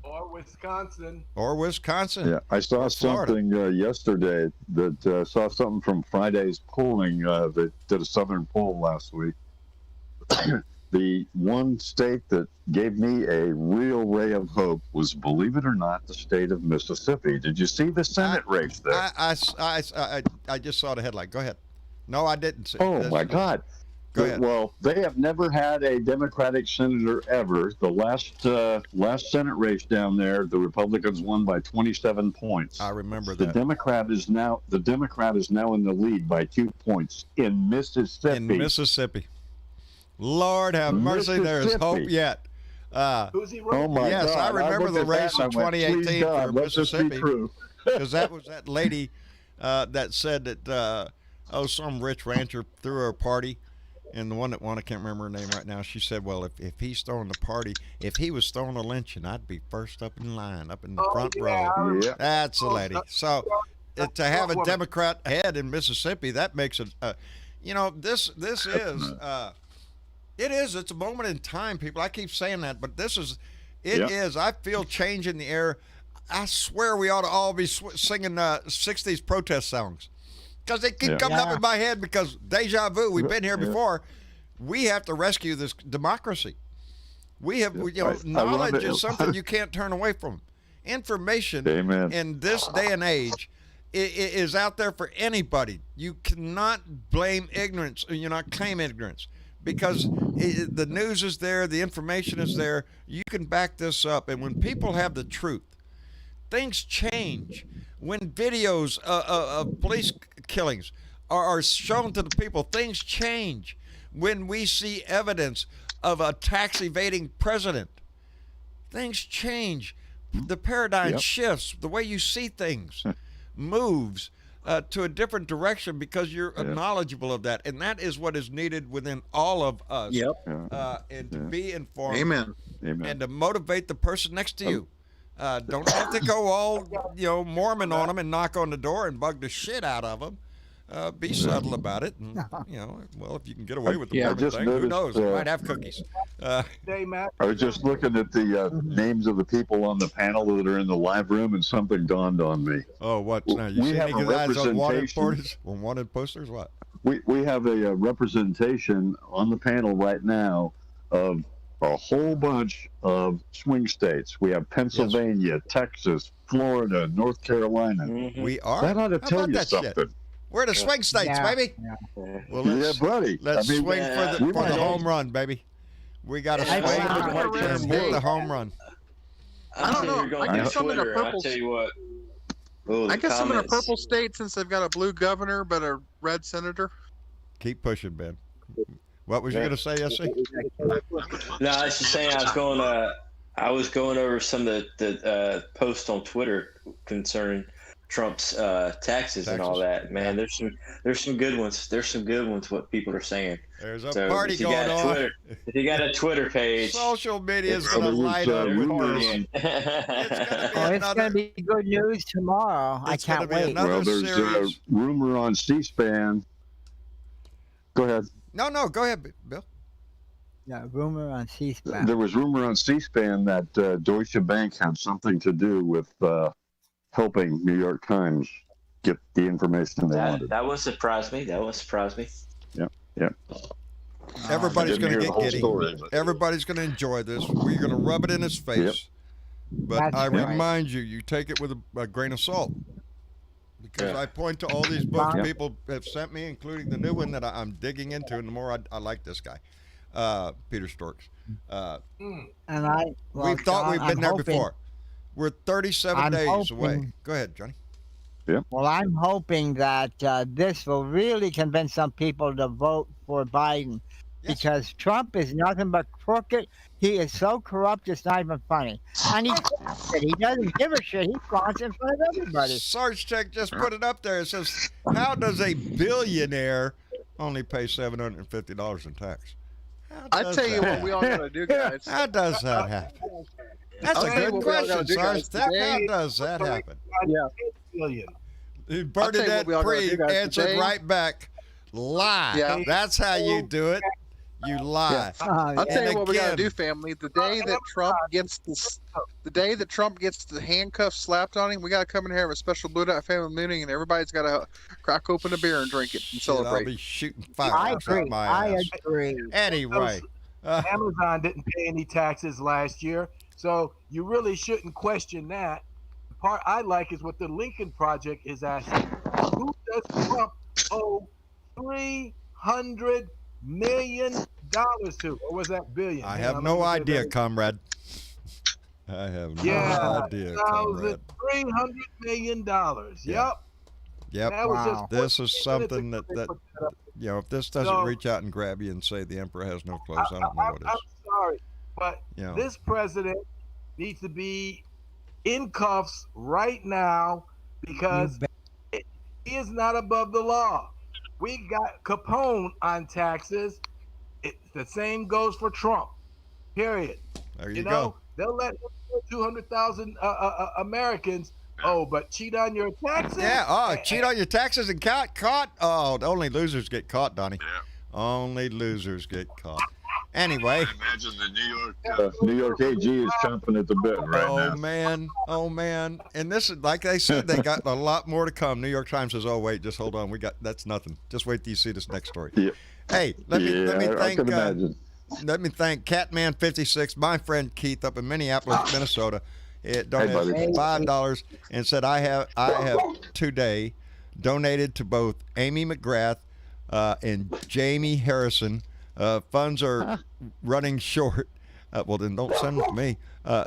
Or Wisconsin. or Wisconsin. Yeah, I saw or Florida. something yesterday that saw something from Friday's polling. They did a Southern poll last week. The one state that gave me a real ray of hope was, believe it or not, the state of Mississippi. Did you see the Senate race there? I just saw the headline. Go ahead. No, I didn't see. Oh my God! Go ahead. Well, they have never had a Democratic senator ever. The last Senate race down there, the Republicans won by 27 points. I remember The that. Democrat is now in the lead by 2 points in Mississippi. In Mississippi. Lord have mercy, there is hope Mississippi. yet. Who's he Oh running? my Yes, God! I remember looked the at that race and in I went, 2018 "Please God, for let this be Mississippi." true." Because that was that lady that said that, some rich rancher threw her a party. And the one that won, I can't remember her name right now, she said, well, if he's throwing the party, if he was throwing a lynching, I'd be first up in line, up in the front row. Yeah. That's the lady. So to have a Democrat head in Mississippi, that makes it, this is, it's a moment in time, people. I keep saying that, but I feel change in the air. I swear we ought to all be singing 60s protest songs. Because they keep coming up in my head because deja vu, we've been here before. We have to rescue this democracy. We have, knowledge is something you can't turn away from. Information in this day and age is out there for anybody. You cannot blame ignorance, or you not claim ignorance, because the news is there, the information is there. You can back this up. And when people have the truth, things change. When videos of police killings are shown to the people, things change. When we see evidence of a tax evading president, things change. The paradigm shifts. The way you see things moves. to a different direction because you're knowledgeable of that, and that is what is needed within all of us. Yep. And to be informed. Amen. And to motivate the person next to you. Don't have to go all Mormon on them and knock on the door and bug the shit out of them. Be subtle about it, and well, if you can get away with the Mormon thing, who knows? You might have cookies. Hey, Matt. I was just looking at the names of the people on the panel that are in the live room, and something dawned on me. Oh, what? Now, you We see have any a guys on representation. wanted posters? What? We have a representation on the panel right now of a whole bunch of swing states. We have Pennsylvania, Texas, Florida, North Carolina. We are. That ought to How tell about you that something. shit? We're the swing states, baby. Well, Yeah, buddy. let's I mean, swing for we the might- home run, baby. We got to I swing think and hit the home run. I don't know. I guess some of the Twitter. I purple. tell you what. Oh, I the guess some of the comments. purple states, since they've got a blue governor but a red senator. Keep pushing, Ben. What was you going to say, Essie? No, I was just saying I was going over some of the posts on Twitter concerning Trump's taxes and all that. Man, there's some good ones. There's some good ones. What people are saying. There's a So party if you going got on. Twitter, if you got a Twitter page, Social media is It's going to gonna light use, up with rumors. this. Oh, it's going to be good news tomorrow. I It's gonna can't be wait. another Well, there's a series. rumor on C-SPAN. Go ahead. No, go ahead, Bill. Yeah, rumor on C-SPAN. There was rumor on C-SPAN that Deutsche Bank had something to do with helping New York Times get the information they wanted. that would surprise me. That would surprise me. Yeah. Everybody's I going to didn't hear get the whole giddy. story, but- Everybody's going to enjoy this. We're going to rub it in his face. But That's I right. remind you, you take it with a grain of salt. Because I point to all these books Yeah. people have sent me, including the new one that I'm digging into, and the more I like this guy, Peter Storks. And I, well, we thought John, we've I'm been there hoping- before. We're 37 I'm days away. hoping- Go ahead, Johnny. Well, I'm hoping that this will really convince some people to vote for Biden, Yes. because Trump is nothing but crooked. He is so corrupt, it's not even funny. And he doesn't give a shit. He flaunts in front of everybody. Sarge Tech just put it up there. It says, how does a billionaire only pay $750 in tax? How I does tell you that what, we all got to do, guys. How does that happen? That's I'll a tell you good what we all gotta question, do, Sarge guys. Tech. How Today- does that happen? Yeah. Billion. tell you Bernadette what we all gotta do, Prieb guys. answered Today- right back. Lie. Yeah. That's how you do it. You lie. I'll tell And you what we got to again- do, family. The day that Trump gets the handcuffs slapped on him, we got to come in here and have a special Blue Dot family meeting, and everybody's got to crack open a beer and drink it and Shit, I'll celebrate. be shooting I fireworks agree. at my I ass. agree. Anyway, Amazon didn't pay any taxes last year, so you really shouldn't question that. The part I like is what the Lincoln Project is asking: who does Trump owe $300 million to, or was that billion? I Hang have on, no let me get idea, that. comrade. I have no Yeah, idea, comrade. $300 million. Yeah. Yep. Yep. That was Wow. just This is 14 minutes something ago that they put that up. if this doesn't So- reach out and grab you and say the emperor has no clothes, I don't know what I'm is. sorry, but You know, this president needs to be in cuffs right now because he is not above the law. We got Capone on taxes. The same goes for Trump. Period. there You you know, go. they'll let 200,000 Americans. Oh, but cheat on your taxes? Yeah. Oh, cheat on your taxes and caught. Oh, only losers get caught, Donnie. Only losers get caught. Anyway. Imagine the New York AG is chomping at the bit right now. Oh man. And this is, like they said, they got a lot more to come. New York Times says, "Oh wait, just hold on. That's nothing. Just wait till you see this next story." Yeah. Hey, let me I thank can imagine. let me thank Catman56, my friend Keith up in Minneapolis, Minnesota. It donated buddy. $5 and said I have today donated to both Amy McGrath and Jamie Harrison. Funds are running short. Well, then don't send them to me.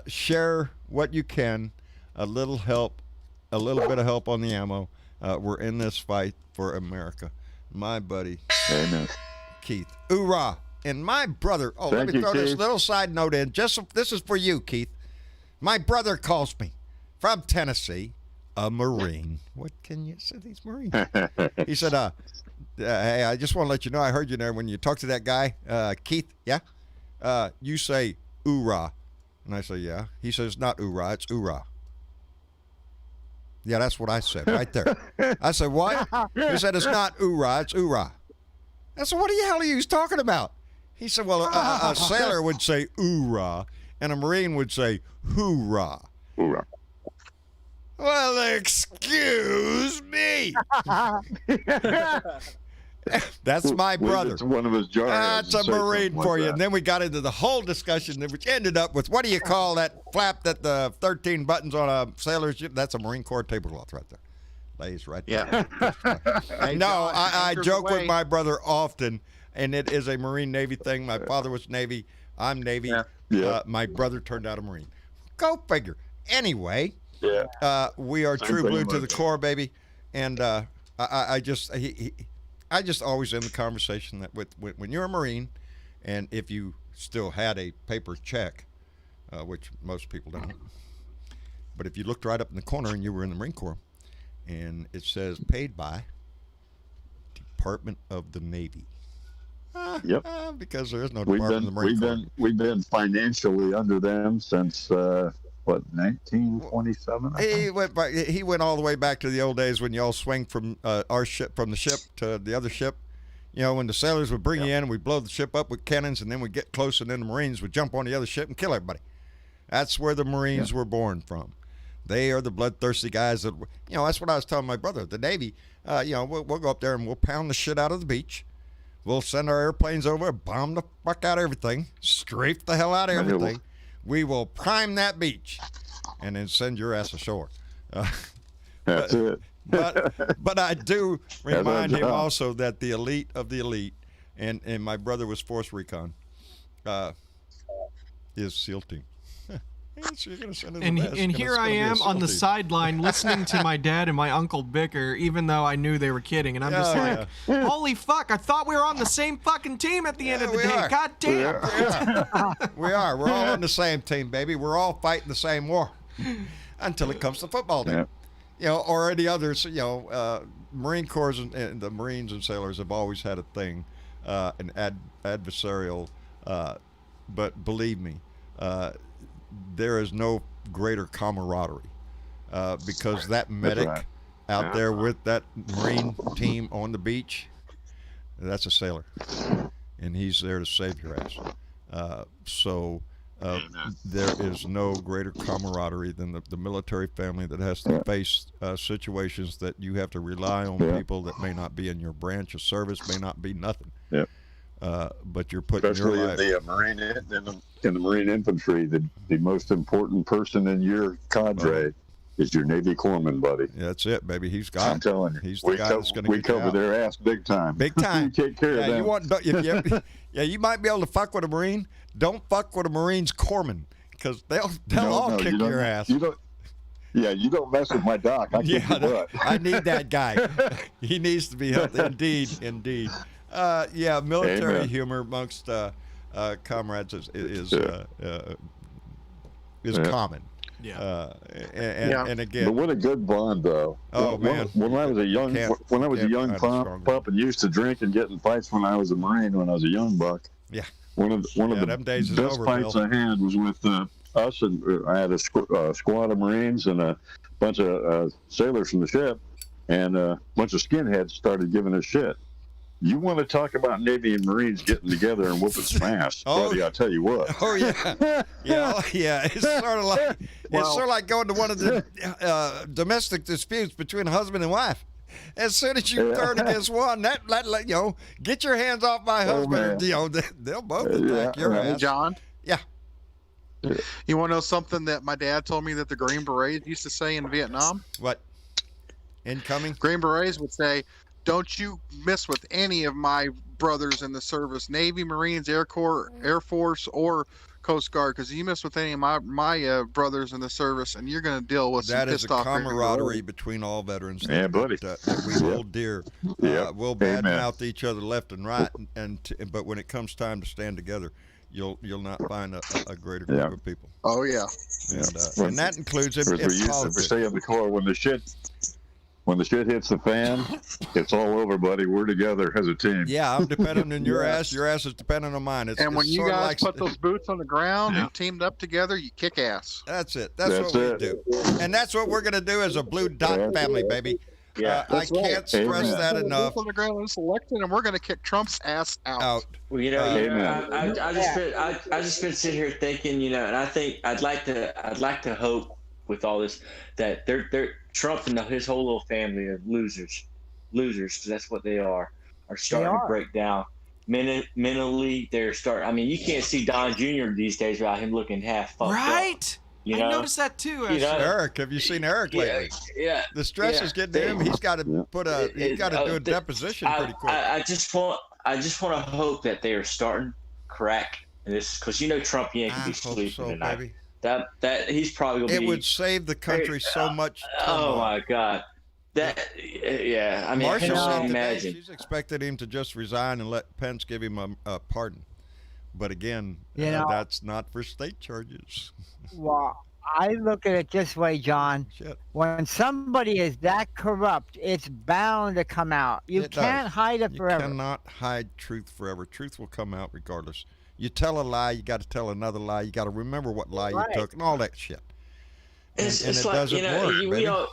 Share what you can. A little help, a little bit of help on the ammo. We're in this fight for America. My buddy, Amen. Keith. Hoorah. And my brother, let Thank me you, throw this Keith. little side note in. This is for you, Keith. My brother calls me from Tennessee, a Marine. What can you say? These Marines. He said, hey, I just want to let you know, I heard you there when you talked to that guy, Keith. Yeah. You say oorah. And I say, yeah. He says, not oorah, it's oorah. Yeah, that's what I said right there. I said, what? He said, it's not oorah, it's oorah. I said, what the hell are you talking about? He said, well, a sailor would say oorah, and a Marine would say hoorah. Hoorah. Well, excuse me. That's my brother. It's one of his jars. That's a Marine for you. And then we got into the whole discussion, which ended up with, what do you call that flap that the 13 buttons on a sailor's ship? That's a Marine Corps tablecloth right there. Lays right there. Hey, No, John, I anchors joke away. with my brother often, and it is a Marine Navy thing. My father was Navy. I'm Navy. Yeah. My brother turned out a Marine. Go figure. Anyway, Yeah. we are Same true thing blue to with the me. core, baby. And I just always end the conversation that when you're a Marine, and if you still had a paper check, which most people don't, but if you looked right up in the corner and you were in the Marine Corps, and it says paid by Department of the Navy. Yep. Because there is no We've Department of the Marine Corps. we've been financially under them since 1927. I think? He went all the way back to the old days when y'all swing from our ship, from the ship to the other ship. You know, when the sailors would bring you in and we'd blow the ship up with cannons, and then we'd get close, and then the Marines would jump on the other ship and kill everybody. That's where the Marines were born from. They are the bloodthirsty guys that, you know, that's what I was telling my brother. The Navy, you know, we'll go up there and we'll pound the shit out of the beach. We'll send our airplanes over, bomb the fuck out of everything, strafe the hell out of everything. We will prime that beach and then send your ass ashore. That's it. But I do remind him job. also that the elite of the elite, and my brother was Force Recon, is SEAL Team. So you're gonna send him the best. And here I am on the SEAL team. sideline listening to my dad and my uncle bicker, even though I knew they were kidding. And I'm just like, holy fuck, I thought we were on the same fucking team at the end of the we day. are. God damn. We are. We're all on the same team, baby. We're all fighting the same war until it comes to football day. Yeah. You know, or any others. You know, Marine Corps and the Marines and sailors have always had a thing, an adversarial. But believe me, there is no greater camaraderie because that medic right. out there with that Marine team on the beach, that's a sailor, and he's there to save your ass. So there is no greater camaraderie than the military family that has to face situations that you have to rely on people that may not be in your branch of service, may not be nothing. Yeah. But you're putting Especially your in life. the Marine in the Marine infantry, the most important person in your cadre is your Navy corpsman, buddy. Yeah, that's it, baby. He's got. I'm telling you, He's the guy that's going to we get you cover out. their ass big time. Big time. You take care of them. You want? Yeah, you might be able to fuck with a Marine. Don't fuck with a Marine's corpsman because they'll all kick you don't- your ass. You don't. Yeah, you don't mess with my doc. I kick your butt. I need that guy. He needs to be helped. Indeed. Yeah, military Amen. humor amongst comrades is common. Yeah. And again, But what a good bond, though. Oh, man. When I was a young Can't find a stronger. pup and used to drink and get in fights when I was a Marine when I was a young buck. Yeah. One of the them days is best over, fights Bill. I had was with us, and I had a squad of Marines and a bunch of sailors from the ship, and a bunch of skinheads started giving us shit. You want to talk about Navy and Marines getting together and whooping some ass, buddy? I'll tell you what. Oh yeah, yeah. It's sort of like going to one of the domestic disputes between a husband and wife. As soon as you turn against one, that you know, get your hands off my husband. man. You know, they'll both attack your Hey, ass. John. Yeah. You want to know something that my dad told me that the Green Berets used to say in Vietnam? What? Incoming? Green Berets would say, "Don't you mess with any of my brothers in the service, Navy, Marines, Air Corps, Air Force, or Coast Guard, because you mess with any of my brothers in the service, and you're going to deal with That some is a pissed off Green camaraderie Berets." between all veterans. Yeah, buddy. That we hold dear. Yep. We'll Amen. badmouth each other left and right, but when it comes time to stand together, you'll not find a greater group of people. Oh yeah. And that includes As we say in the core, when the shit hits the fan, it's all over, buddy. We're together as a team. Yeah, I'm dependent on your ass. Your ass is dependent on mine. And when you guys put those boots on the ground and teamed up together, you kick ass. That's it. That's what we do. And that's what we're going to do as a Blue Dot family, baby. Yeah, I can't stress that enough. On the ground in this election, and we're going to kick Trump's ass out. Well, I just been sitting here thinking, and I think I'd like to hope with all this that they're Trump and his whole little family of losers, because that's what they are starting to break down mentally. They're starting. I mean, you can't see Don Jr. these days without him looking half fucked up. Right. I noticed that too. Eric, have you seen Eric lately? Yeah. The stress is getting to him. He's got to do a deposition pretty quick. I just want to hope that they are starting crack in this, because Trump, he ain't gonna be sleeping tonight. Baby. That he's probably gonna be. It would save the country so much. Oh my God. I mean, Marsha I can said only imagine. She's expected him to just resign and let Pence give him a pardon. But again, that's not for state charges. Well, I look at it this way, John. Shit. When somebody is that corrupt, it's bound to come out. You can't hide it forever. You cannot hide truth forever. Truth will come out regardless. You tell a lie, you got to tell another lie. You got to remember what lie you took and all that shit. It's it like, doesn't work,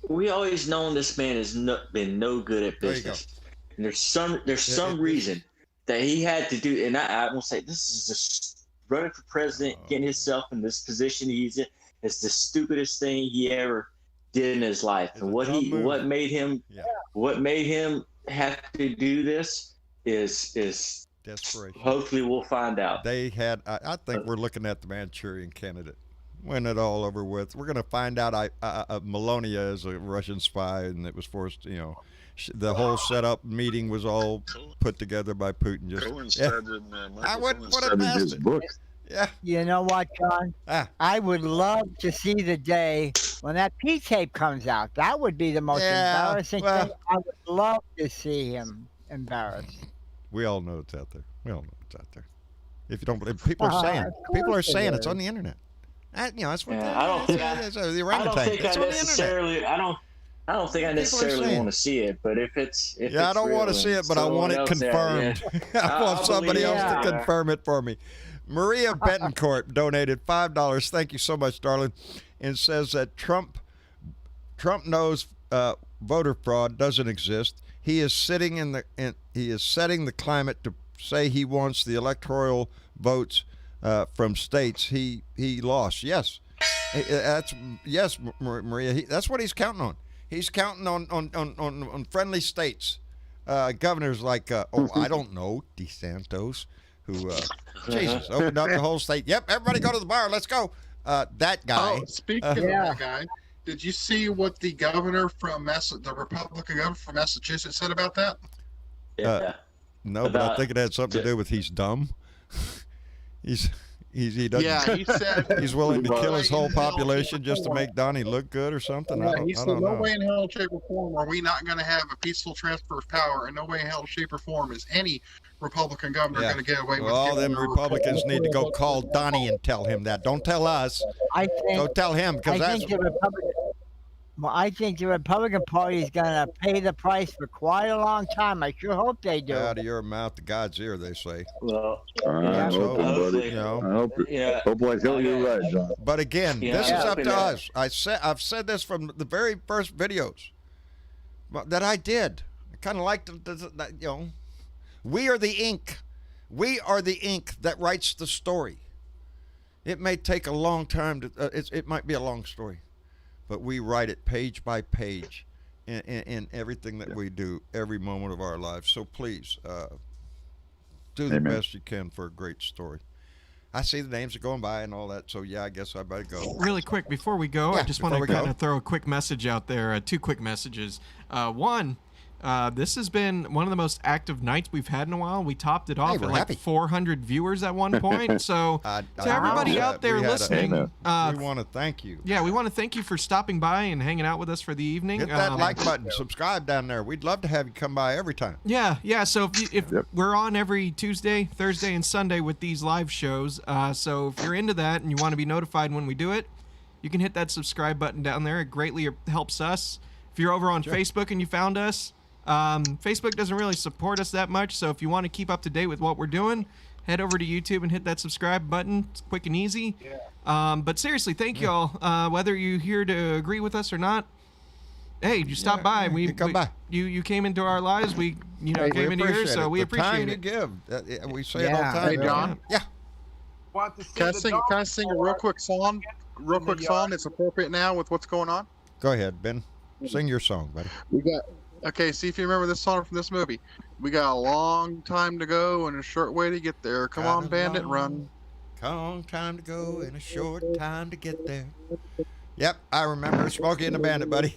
we always known this man has been no good at business. And there's some reason that he had to do, and I won't say this is just running for president, getting himself in this position he's in. It's the stupidest thing he ever did in his life. And what made him have to do this is desperation. Hopefully we'll find out. They had, I think we're looking at the Manchurian candidate. When it all over with, we're going to find out Melania is a Russian spy, and it was forced, the whole setup meeting was all put together by Putin. I wouldn't put it past it. Yeah. You know what, John? I would love to see the day when that P-tape comes out. That would be the most embarrassing thing. I would love to see him embarrassed. We all know it's out there. If you don't believe, people are saying it. People are saying it's on the internet. That's what I don't think I necessarily want to see it, but if it's I don't want to see it, but I want it confirmed. I want somebody else to confirm it for me. Maria Betancourt donated $5. Thank you so much, darling, and says that Trump knows voter fraud doesn't exist. He is setting the climate to say he wants the electoral votes from states he lost. Yes, Maria. That's what he's counting on. He's counting on friendly states, governors like I don't know, DeSantos, who Jesus opened up the whole state. Yep, everybody go to the bar. Let's go. That guy. Oh, speaking of that guy, did you see what the governor from the Republican governor from Massachusetts said about that? No, but I think it had something to do with he's dumb. He doesn't. Yeah, he said he's willing to kill his whole population just to make Donnie look good or something. Yeah, he said, no way in hell, shape, or form are we not going to have a peaceful transfer of power, and no way in hell, shape, or form is any Republican governor going to get away with it. All them Republicans need to go call Donnie and tell him that. Don't tell us. Go tell him, because that's. I think the Republican Party is going to pay the price for quite a long time. I sure hope they do. Out of your mouth to God's ear, they say. Well, I hope, buddy. Hopefully you're right, John. But again, this is up to us. I've said this from the very first videos that I did. I kind of like to, we are the ink. We are the ink that writes the story. It may take a long time to. It might be a long story. But we write it page by page in everything that we do, every moment of our lives. So please, do the best you can for a great story. I see the names are going by and all that, so I guess I better go. Really quick, before we go, I just want to throw a quick message out there, 2 quick messages. One, This has been one of the most active nights we've had in a while. We topped it off we're at like happy. 400 viewers at one point. So to everybody yeah, out there we had a- listening, we want to thank you. yeah, we want to thank you for stopping by and hanging out with us for the evening. Hit that like button, subscribe down there. We'd love to have you come by every time. Yeah. So if we're on every Tuesday, Thursday, and Sunday with these live shows, so if you're into that and you want to be notified when we do it, you can hit that subscribe button down there. It greatly helps us. If you're over on Facebook and you found us, Facebook doesn't really support us that much. So if you want to keep up to date with what we're doing, head over to YouTube and hit that subscribe button. It's quick and easy. But seriously, thank you all. Whether you're here to agree with us or not, hey, you stopped by. You come by. You came into our lives. We came into yours, so we appreciate it. The time you give. We say it all the time. Hey, John. Yeah. Want to see Can I the sing? dog Can I sing a real quick song? Real quick song. It's appropriate now with what's going on. Go ahead, Ben. Sing your song, buddy. We got. Okay, see if you remember this song from this movie. We got a long time to go and a short way to get there. Come on, bandit, run. Long time to go and a short time to get there. Yep, I remember Smokey and the Bandit, buddy.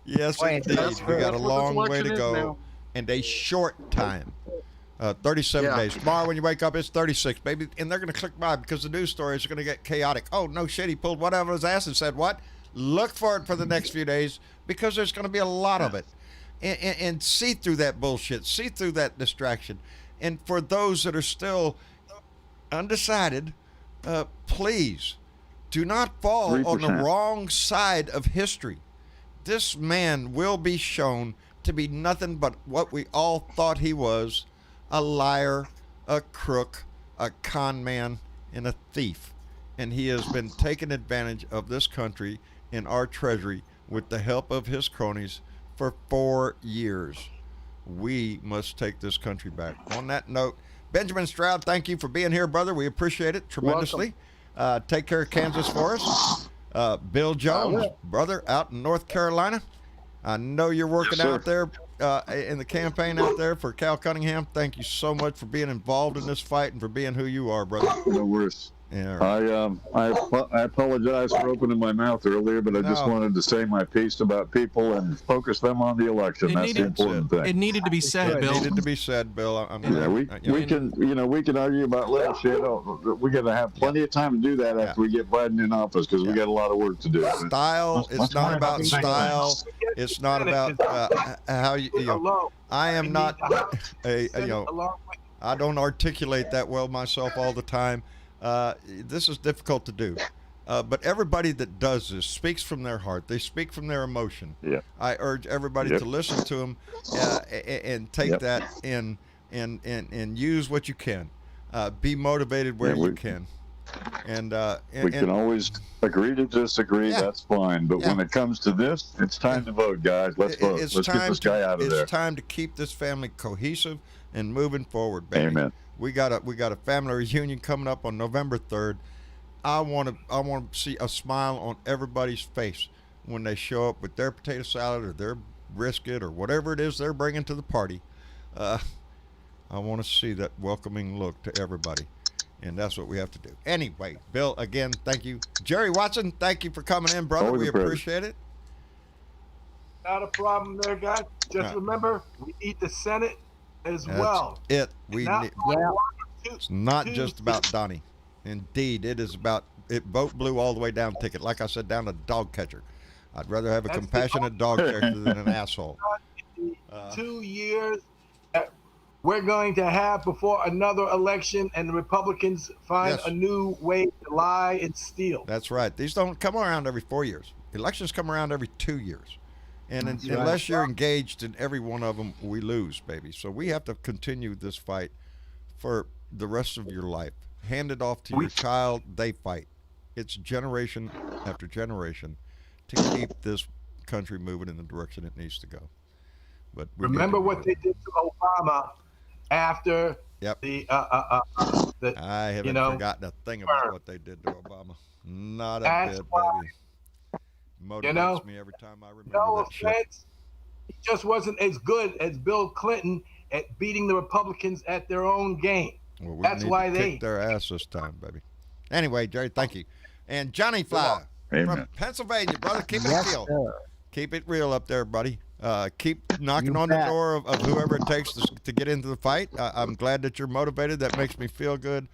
Yes, indeed. We got a long way to go and a short time. 37 days. Tomorrow when you wake up, it's 36, baby. And they're going to click by because the news stories are going to get chaotic. Oh, no shit, he pulled one out of his ass and said what? Look for it for the next few days because there's going to be a lot of it. And see through that bullshit. See through that distraction. And for those that are still undecided, please do not fall 3%. on the wrong side of history. This man will be shown to be nothing but what we all thought he was: a liar, a crook, a con man, and a thief. And he has been taking advantage of this country and our treasury with the help of his cronies for 4 years. We must take this country back. On that note, Benjamin Stroud, thank you for being here, brother. We appreciate it tremendously. Take care of Kansas for us. Bill Jones, brother, out in North Carolina. I know you're working out there in the campaign out there for Cal Cunningham. Thank you so much for being involved in this fight and for being who you are, brother. No worries. Yeah. I apologize for opening my mouth earlier, but I just wanted to say my piece about people and focus them on the election. That's the important thing. It needed to be said, Bill. It needed to be said, Bill. We can argue about little shit. We're gonna have plenty of time to do that after we get Biden in office because we got a lot of work to do. Style. It's not about style. It's not about how you know. I am not I don't articulate that well myself all the time. This is difficult to do. But everybody that does this speaks from their heart. They speak from their emotion. Yeah. I urge everybody to listen to them and take that in and use what you can. Be motivated where you can. And we can always agree to disagree. That's fine. But when it comes to this, it's time to vote, guys. Let's vote. Let's get this guy out of there. It's time to keep this family cohesive and moving forward, baby. Amen. We got a family reunion coming up on November 3rd. I want to see a smile on everybody's face when they show up with their potato salad or their brisket or whatever it is they're bringing to the party. I want to see that welcoming look to everybody, and that's what we have to do. Anyway, Bill, again, thank you. Jerry Watson, thank you for coming in, brother. We appreciate it. Not a problem there, guys. Just remember, we need the Senate as well. It's not just about Donnie. Indeed, it is about it. Vote blue all the way down ticket. Like I said, down to dog catcher. I'd rather have a compassionate dog catcher than an asshole. 2 years that we're going to have before another election, and the Republicans find a new way to lie and steal. That's right. These don't come around every 4 years. Elections come around every 2 years. And unless you're engaged in every one of them, we lose, baby. So we have to continue this fight for the rest of your life. Hand it off to your child, they fight. It's generation after generation to keep this country moving in the direction it needs to go. But remember what they did to Obama after the I haven't forgotten a thing about what they did to Obama. Not a bit, baby. Motivates me every time I remember that shit. He just wasn't as good as Bill Clinton at beating the Republicans at their own game. Well, that's why they kicked their ass this time, baby. Anyway, Jerry, thank you. And Johnny Fly from Pennsylvania, brother, keep it real. Keep it real up there, buddy. Keep knocking on the door of whoever it takes to get into the fight. I'm glad that you're motivated. That makes me feel good.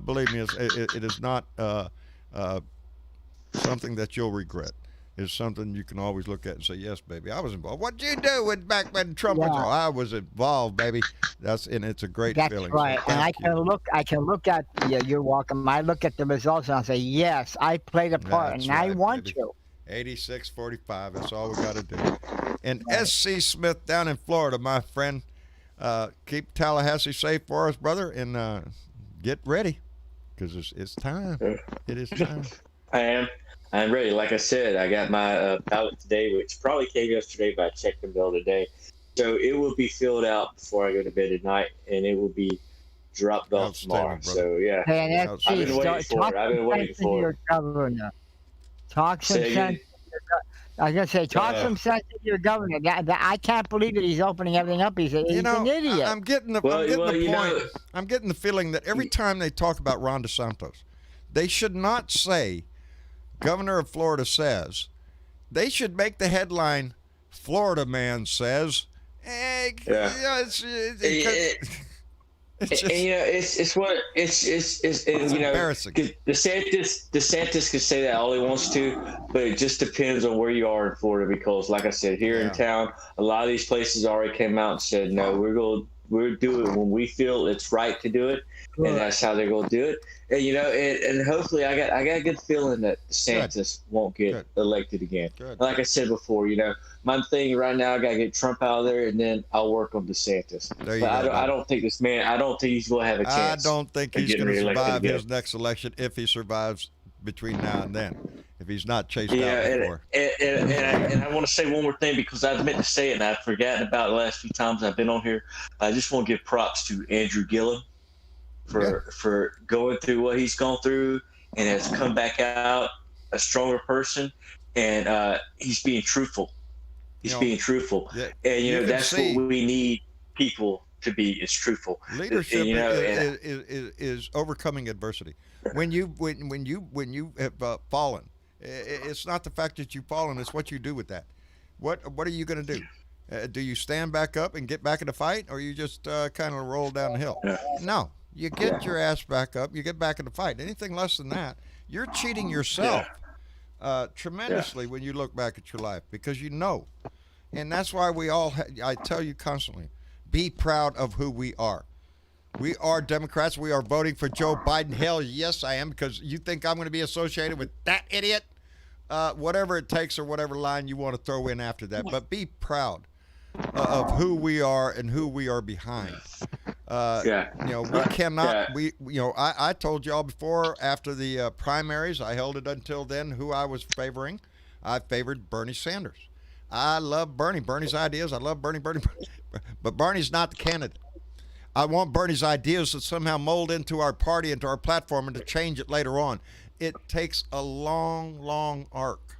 Believe me, it is not something that you'll regret. It's something you can always look at and say, yes, baby, I was involved. What'd you do back when Trump was? Oh, I was involved, baby. And it's a great feeling. That's right. So and I you. can look at you're welcome. I look at the results and I'll say, yes, I played a part, That's and I right, want baby. to. 86-45. That's all we got to do. And S.C. Smith down in Florida, my friend, keep Tallahassee safe for us, brother, and get ready because it's time. It is time. I'm ready. Like I said, I got my ballot today, which probably came yesterday, but I checked the mail today. So it will be filled out before I go to bed at night, and it will be dropped off tomorrow. Brother. So, yeah. And I've been waiting for it. I've been waiting for it. Talk some sense. I was gonna say, talk some sense to your governor. I can't believe that he's opening everything up. He's an idiot. I'm getting the point. I'm getting the feeling that every time they talk about Ron DeSantis, they should not say, Governor of Florida says. They should make the headline, Florida man says. It's embarrassing. DeSantis can say that all he wants to, but it just depends on where you are in Florida. Because, like I said, here in town, a lot of these places already came out and said, no, we'll do it when we feel it's right to do it, and that's how they're going to do it. And and hopefully, I got a good feeling that DeSantis won't get elected again. Like I said before, my thing right now, I got to get Trump out of there, and then I'll work on DeSantis. I don't think this man. I don't think he's going to have a chance. I don't think he's going to survive his next election if he survives between now and then. If he's not chased out before. And I want to say one more thing because I've meant to say it and I've forgotten about it the last few times I've been on here. I just want to give props to Andrew Gillum for going through what he's gone through and has come back out a stronger person, and he's being truthful. He's being truthful, and that's what we need people to be, is truthful. Leadership is overcoming adversity. When you have fallen, it's not the fact that you've fallen; it's what you do with that. What are you going to do? Do you stand back up and get back in the fight, or you just kind of roll down the hill? No, you get your ass back up. You get back in the fight. Anything less than that, you're cheating yourself tremendously when you look back at your life, because and that's why we all. I tell you constantly, be proud of who we are. We are Democrats. We are voting for Joe Biden. Hell yes, I am, because you think I'm going to be associated with that idiot? Whatever it takes, or whatever line you want to throw in after that. But be proud of who we are and who we are behind. We cannot. I told y'all before, after the primaries, I held it until then, who I was favoring. I favored Bernie Sanders. I love Bernie. Bernie's ideas. I love Bernie. But Bernie's not the candidate. I want Bernie's ideas to somehow mold into our party, into our platform, and to change it later on. It takes a long, long arc,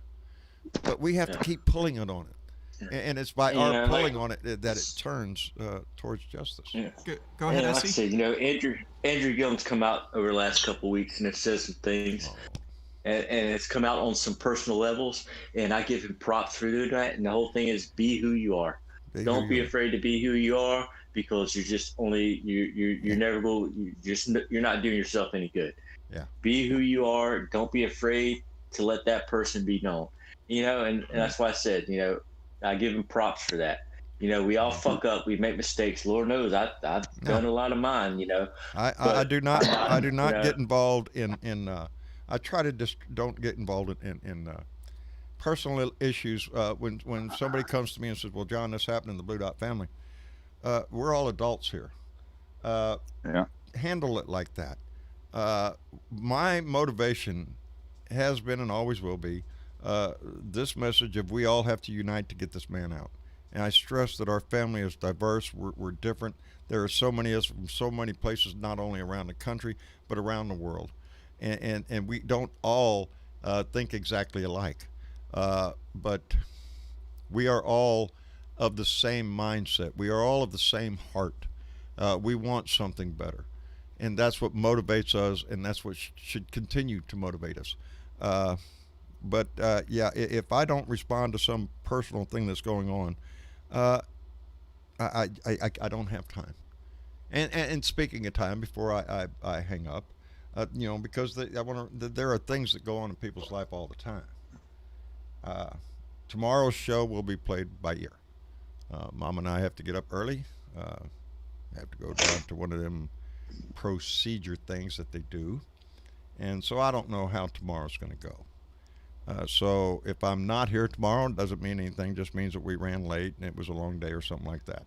but we have to keep pulling it on it, and it's by our pulling on it that it turns towards justice. Go ahead, like I said, Andrew Gillum's come out over the last couple of weeks and it says some things. And it's come out on some personal levels, and I give him props for doing that. And the whole thing is, be who you are. Don't be afraid to be who you are, because you're just you're never going. You're not doing yourself any good. Yeah. Be who you are. Don't be afraid to let that person be known. And that's why I said, I give him props for that. We all fuck up. We make mistakes. Lord knows I've done a lot of mine. I do not get involved in. I try to just don't get involved in personal issues. When somebody comes to me and says, well, John, this happened in the Blue Dot family. We're all adults here. Handle it like that. My motivation has been and always will be this message of we all have to unite to get this man out. And I stress that our family is diverse. We're different. There are so many of us from so many places, not only around the country, but around the world. And we don't all think exactly alike, but we are all of the same mindset. We are all of the same heart. We want something better, and that's what motivates us, and that's what should continue to motivate us. But yeah, if I don't respond to some personal thing that's going on, I don't have time. And speaking of time, before I hang up, because there are things that go on in people's life all the time. Tomorrow's show will be played by ear. Mom and I have to get up early. Have to go down to one of them procedure things that they do. And so I don't know how tomorrow's going to go. So if I'm not here tomorrow, it doesn't mean anything. Just means that we ran late and it was a long day or something like that.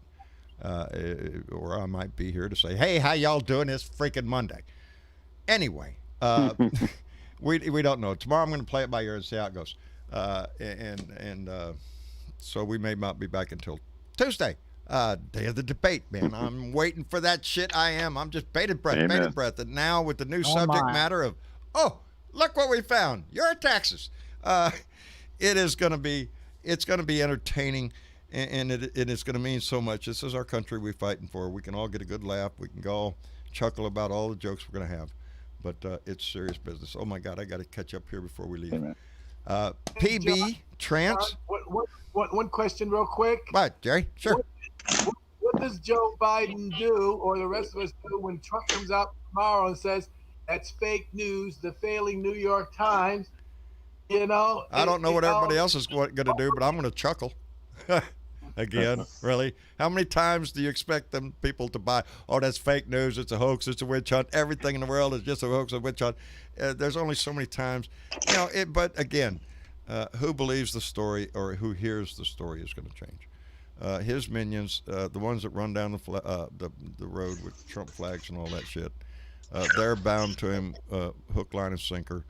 Or I might be here to say, hey, how y'all doing this freaking Monday? Anyway, we don't know. Tomorrow I'm going to play it by ear and see how it goes. So we may not be back until Tuesday, day of the debate, man. I'm waiting for that shit. I'm just bated breath. And now with the new subject matter of, look what we found. Your taxes. It's going to be entertaining, and it is going to mean so much. This is our country we're fighting for. We can all get a good laugh. We can all chuckle about all the jokes we're going to have. But it's serious business. Oh, my God, I got to catch up here before we leave. PB Trance. One question real quick. What, Jerry? Sure. What does Joe Biden do, or the rest of us do, when Trump comes out tomorrow and says, that's fake news, the failing New York Times, I don't know what everybody else is going to do, but I'm going to chuckle. Again, really? How many times do you expect them people to buy, that's fake news, it's a hoax, it's a witch hunt, everything in the world is just a hoax, a witch hunt. There's only so many times. But again, who believes the story or who hears the story is going to change. His minions, the ones that run down the road with Trump flags and all that shit, they're bound to him hook, line, and sinker.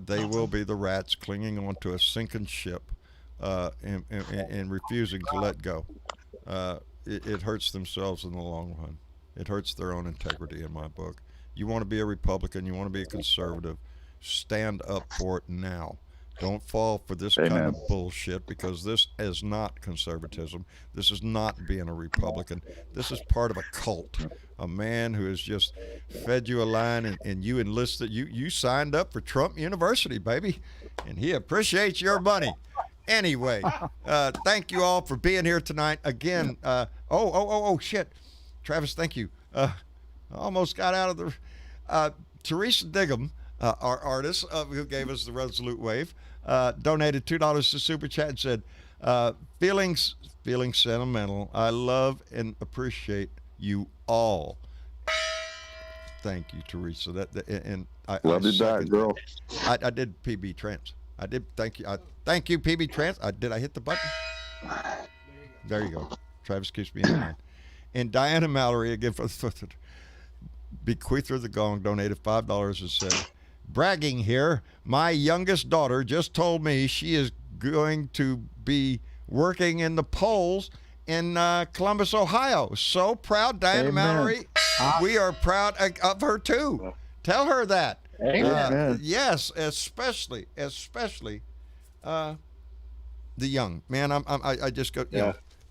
They will be the rats clinging onto a sinking ship and refusing to let go. It hurts themselves in the long run. It hurts their own integrity, in my book. You want to be a Republican, you want to be a conservative, stand up for it now. Don't fall for this kind of bullshit, because this is not conservatism. This is not being a Republican. This is part of a cult. A man who has just fed you a line and you enlisted, you signed up for Trump University, baby, and he appreciates your money. Anyway, thank you all for being here tonight. Again, shit. Travis, thank you. I almost got out of the... Teresa Diggum, our artist who gave us the Resolute Wave, donated $2 to Super Chat and said, feeling sentimental. I love and appreciate you all. Thank you, Teresa. I love you back, girl. I did PB Trance. I did. Thank you. Thank you, PB Trance. Did I hit the button? There you go. Travis keeps me in line. And Diana Mallory, again, for the bequeather of the gong, donated $5 and said, bragging here, my youngest daughter just told me she is going to be working in the polls in Columbus, Ohio. So proud, Diana Mallory. We are proud of her, too. Tell her that. Yes, especially the young. Man, I just go,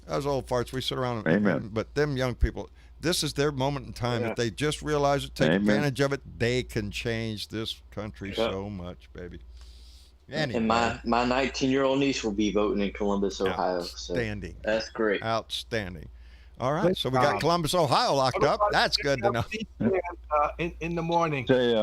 those old farts, we sit around, but them young people, this is their moment in time. If they just realize it, take advantage of it, they can change this country so much, baby. Anyway. And my 19-year-old niece will be voting in Columbus, Ohio. Outstanding. So that's great. Outstanding. All right, so we got Columbus, Ohio locked up. That's good to know. In the morning. Say,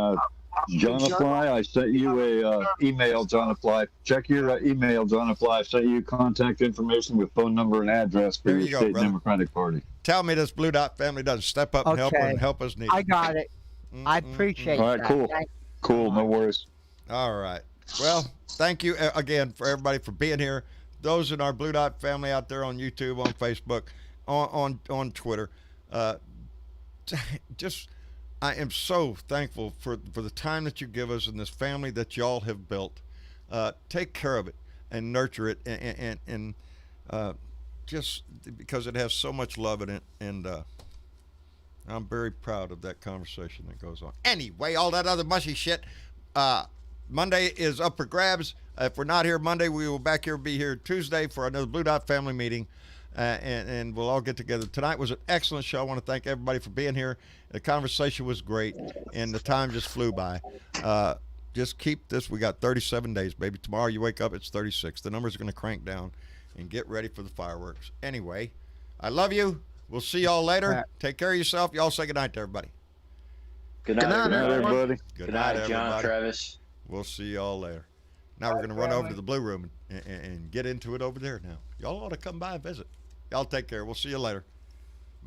Jonafly, I sent you a email, Jonafly. Check your email, Jonafly. I sent you contact information with phone number and address for your state Democratic Party. Tell me this Blue Dot family doesn't step up and help her and help us need. I got it. I appreciate All right, that. Cool, no worries. All right. Well, thank you again for everybody for being here. Those in our Blue Dot family out there on YouTube, on Facebook, on Twitter. I am so thankful for the time that you give us and this family that y'all have built. Take care of it and nurture it, and just because it has so much love in it, and I'm very proud of that conversation that goes on. Anyway, all that other mushy shit. Monday is up for grabs. If we're not here Monday, we will be here Tuesday for another Blue Dot family meeting. And we'll all get together. Tonight was an excellent show. I want to thank everybody for being here. The conversation was great, and the time just flew by. just keep this. We got 37 days, baby. Tomorrow you wake up, it's 36. The numbers are going to crank down, and get ready for the fireworks. Anyway, I love you. We'll see y'all later. Right. Take care of yourself. Y'all say goodnight to everybody. Good night, everybody. Good night, John, everybody. Travis. We'll see y'all later. Now we're going to run over to the Blue Room and get into it over there now. Y'all ought to come by and visit. Y'all take care. We'll see you later.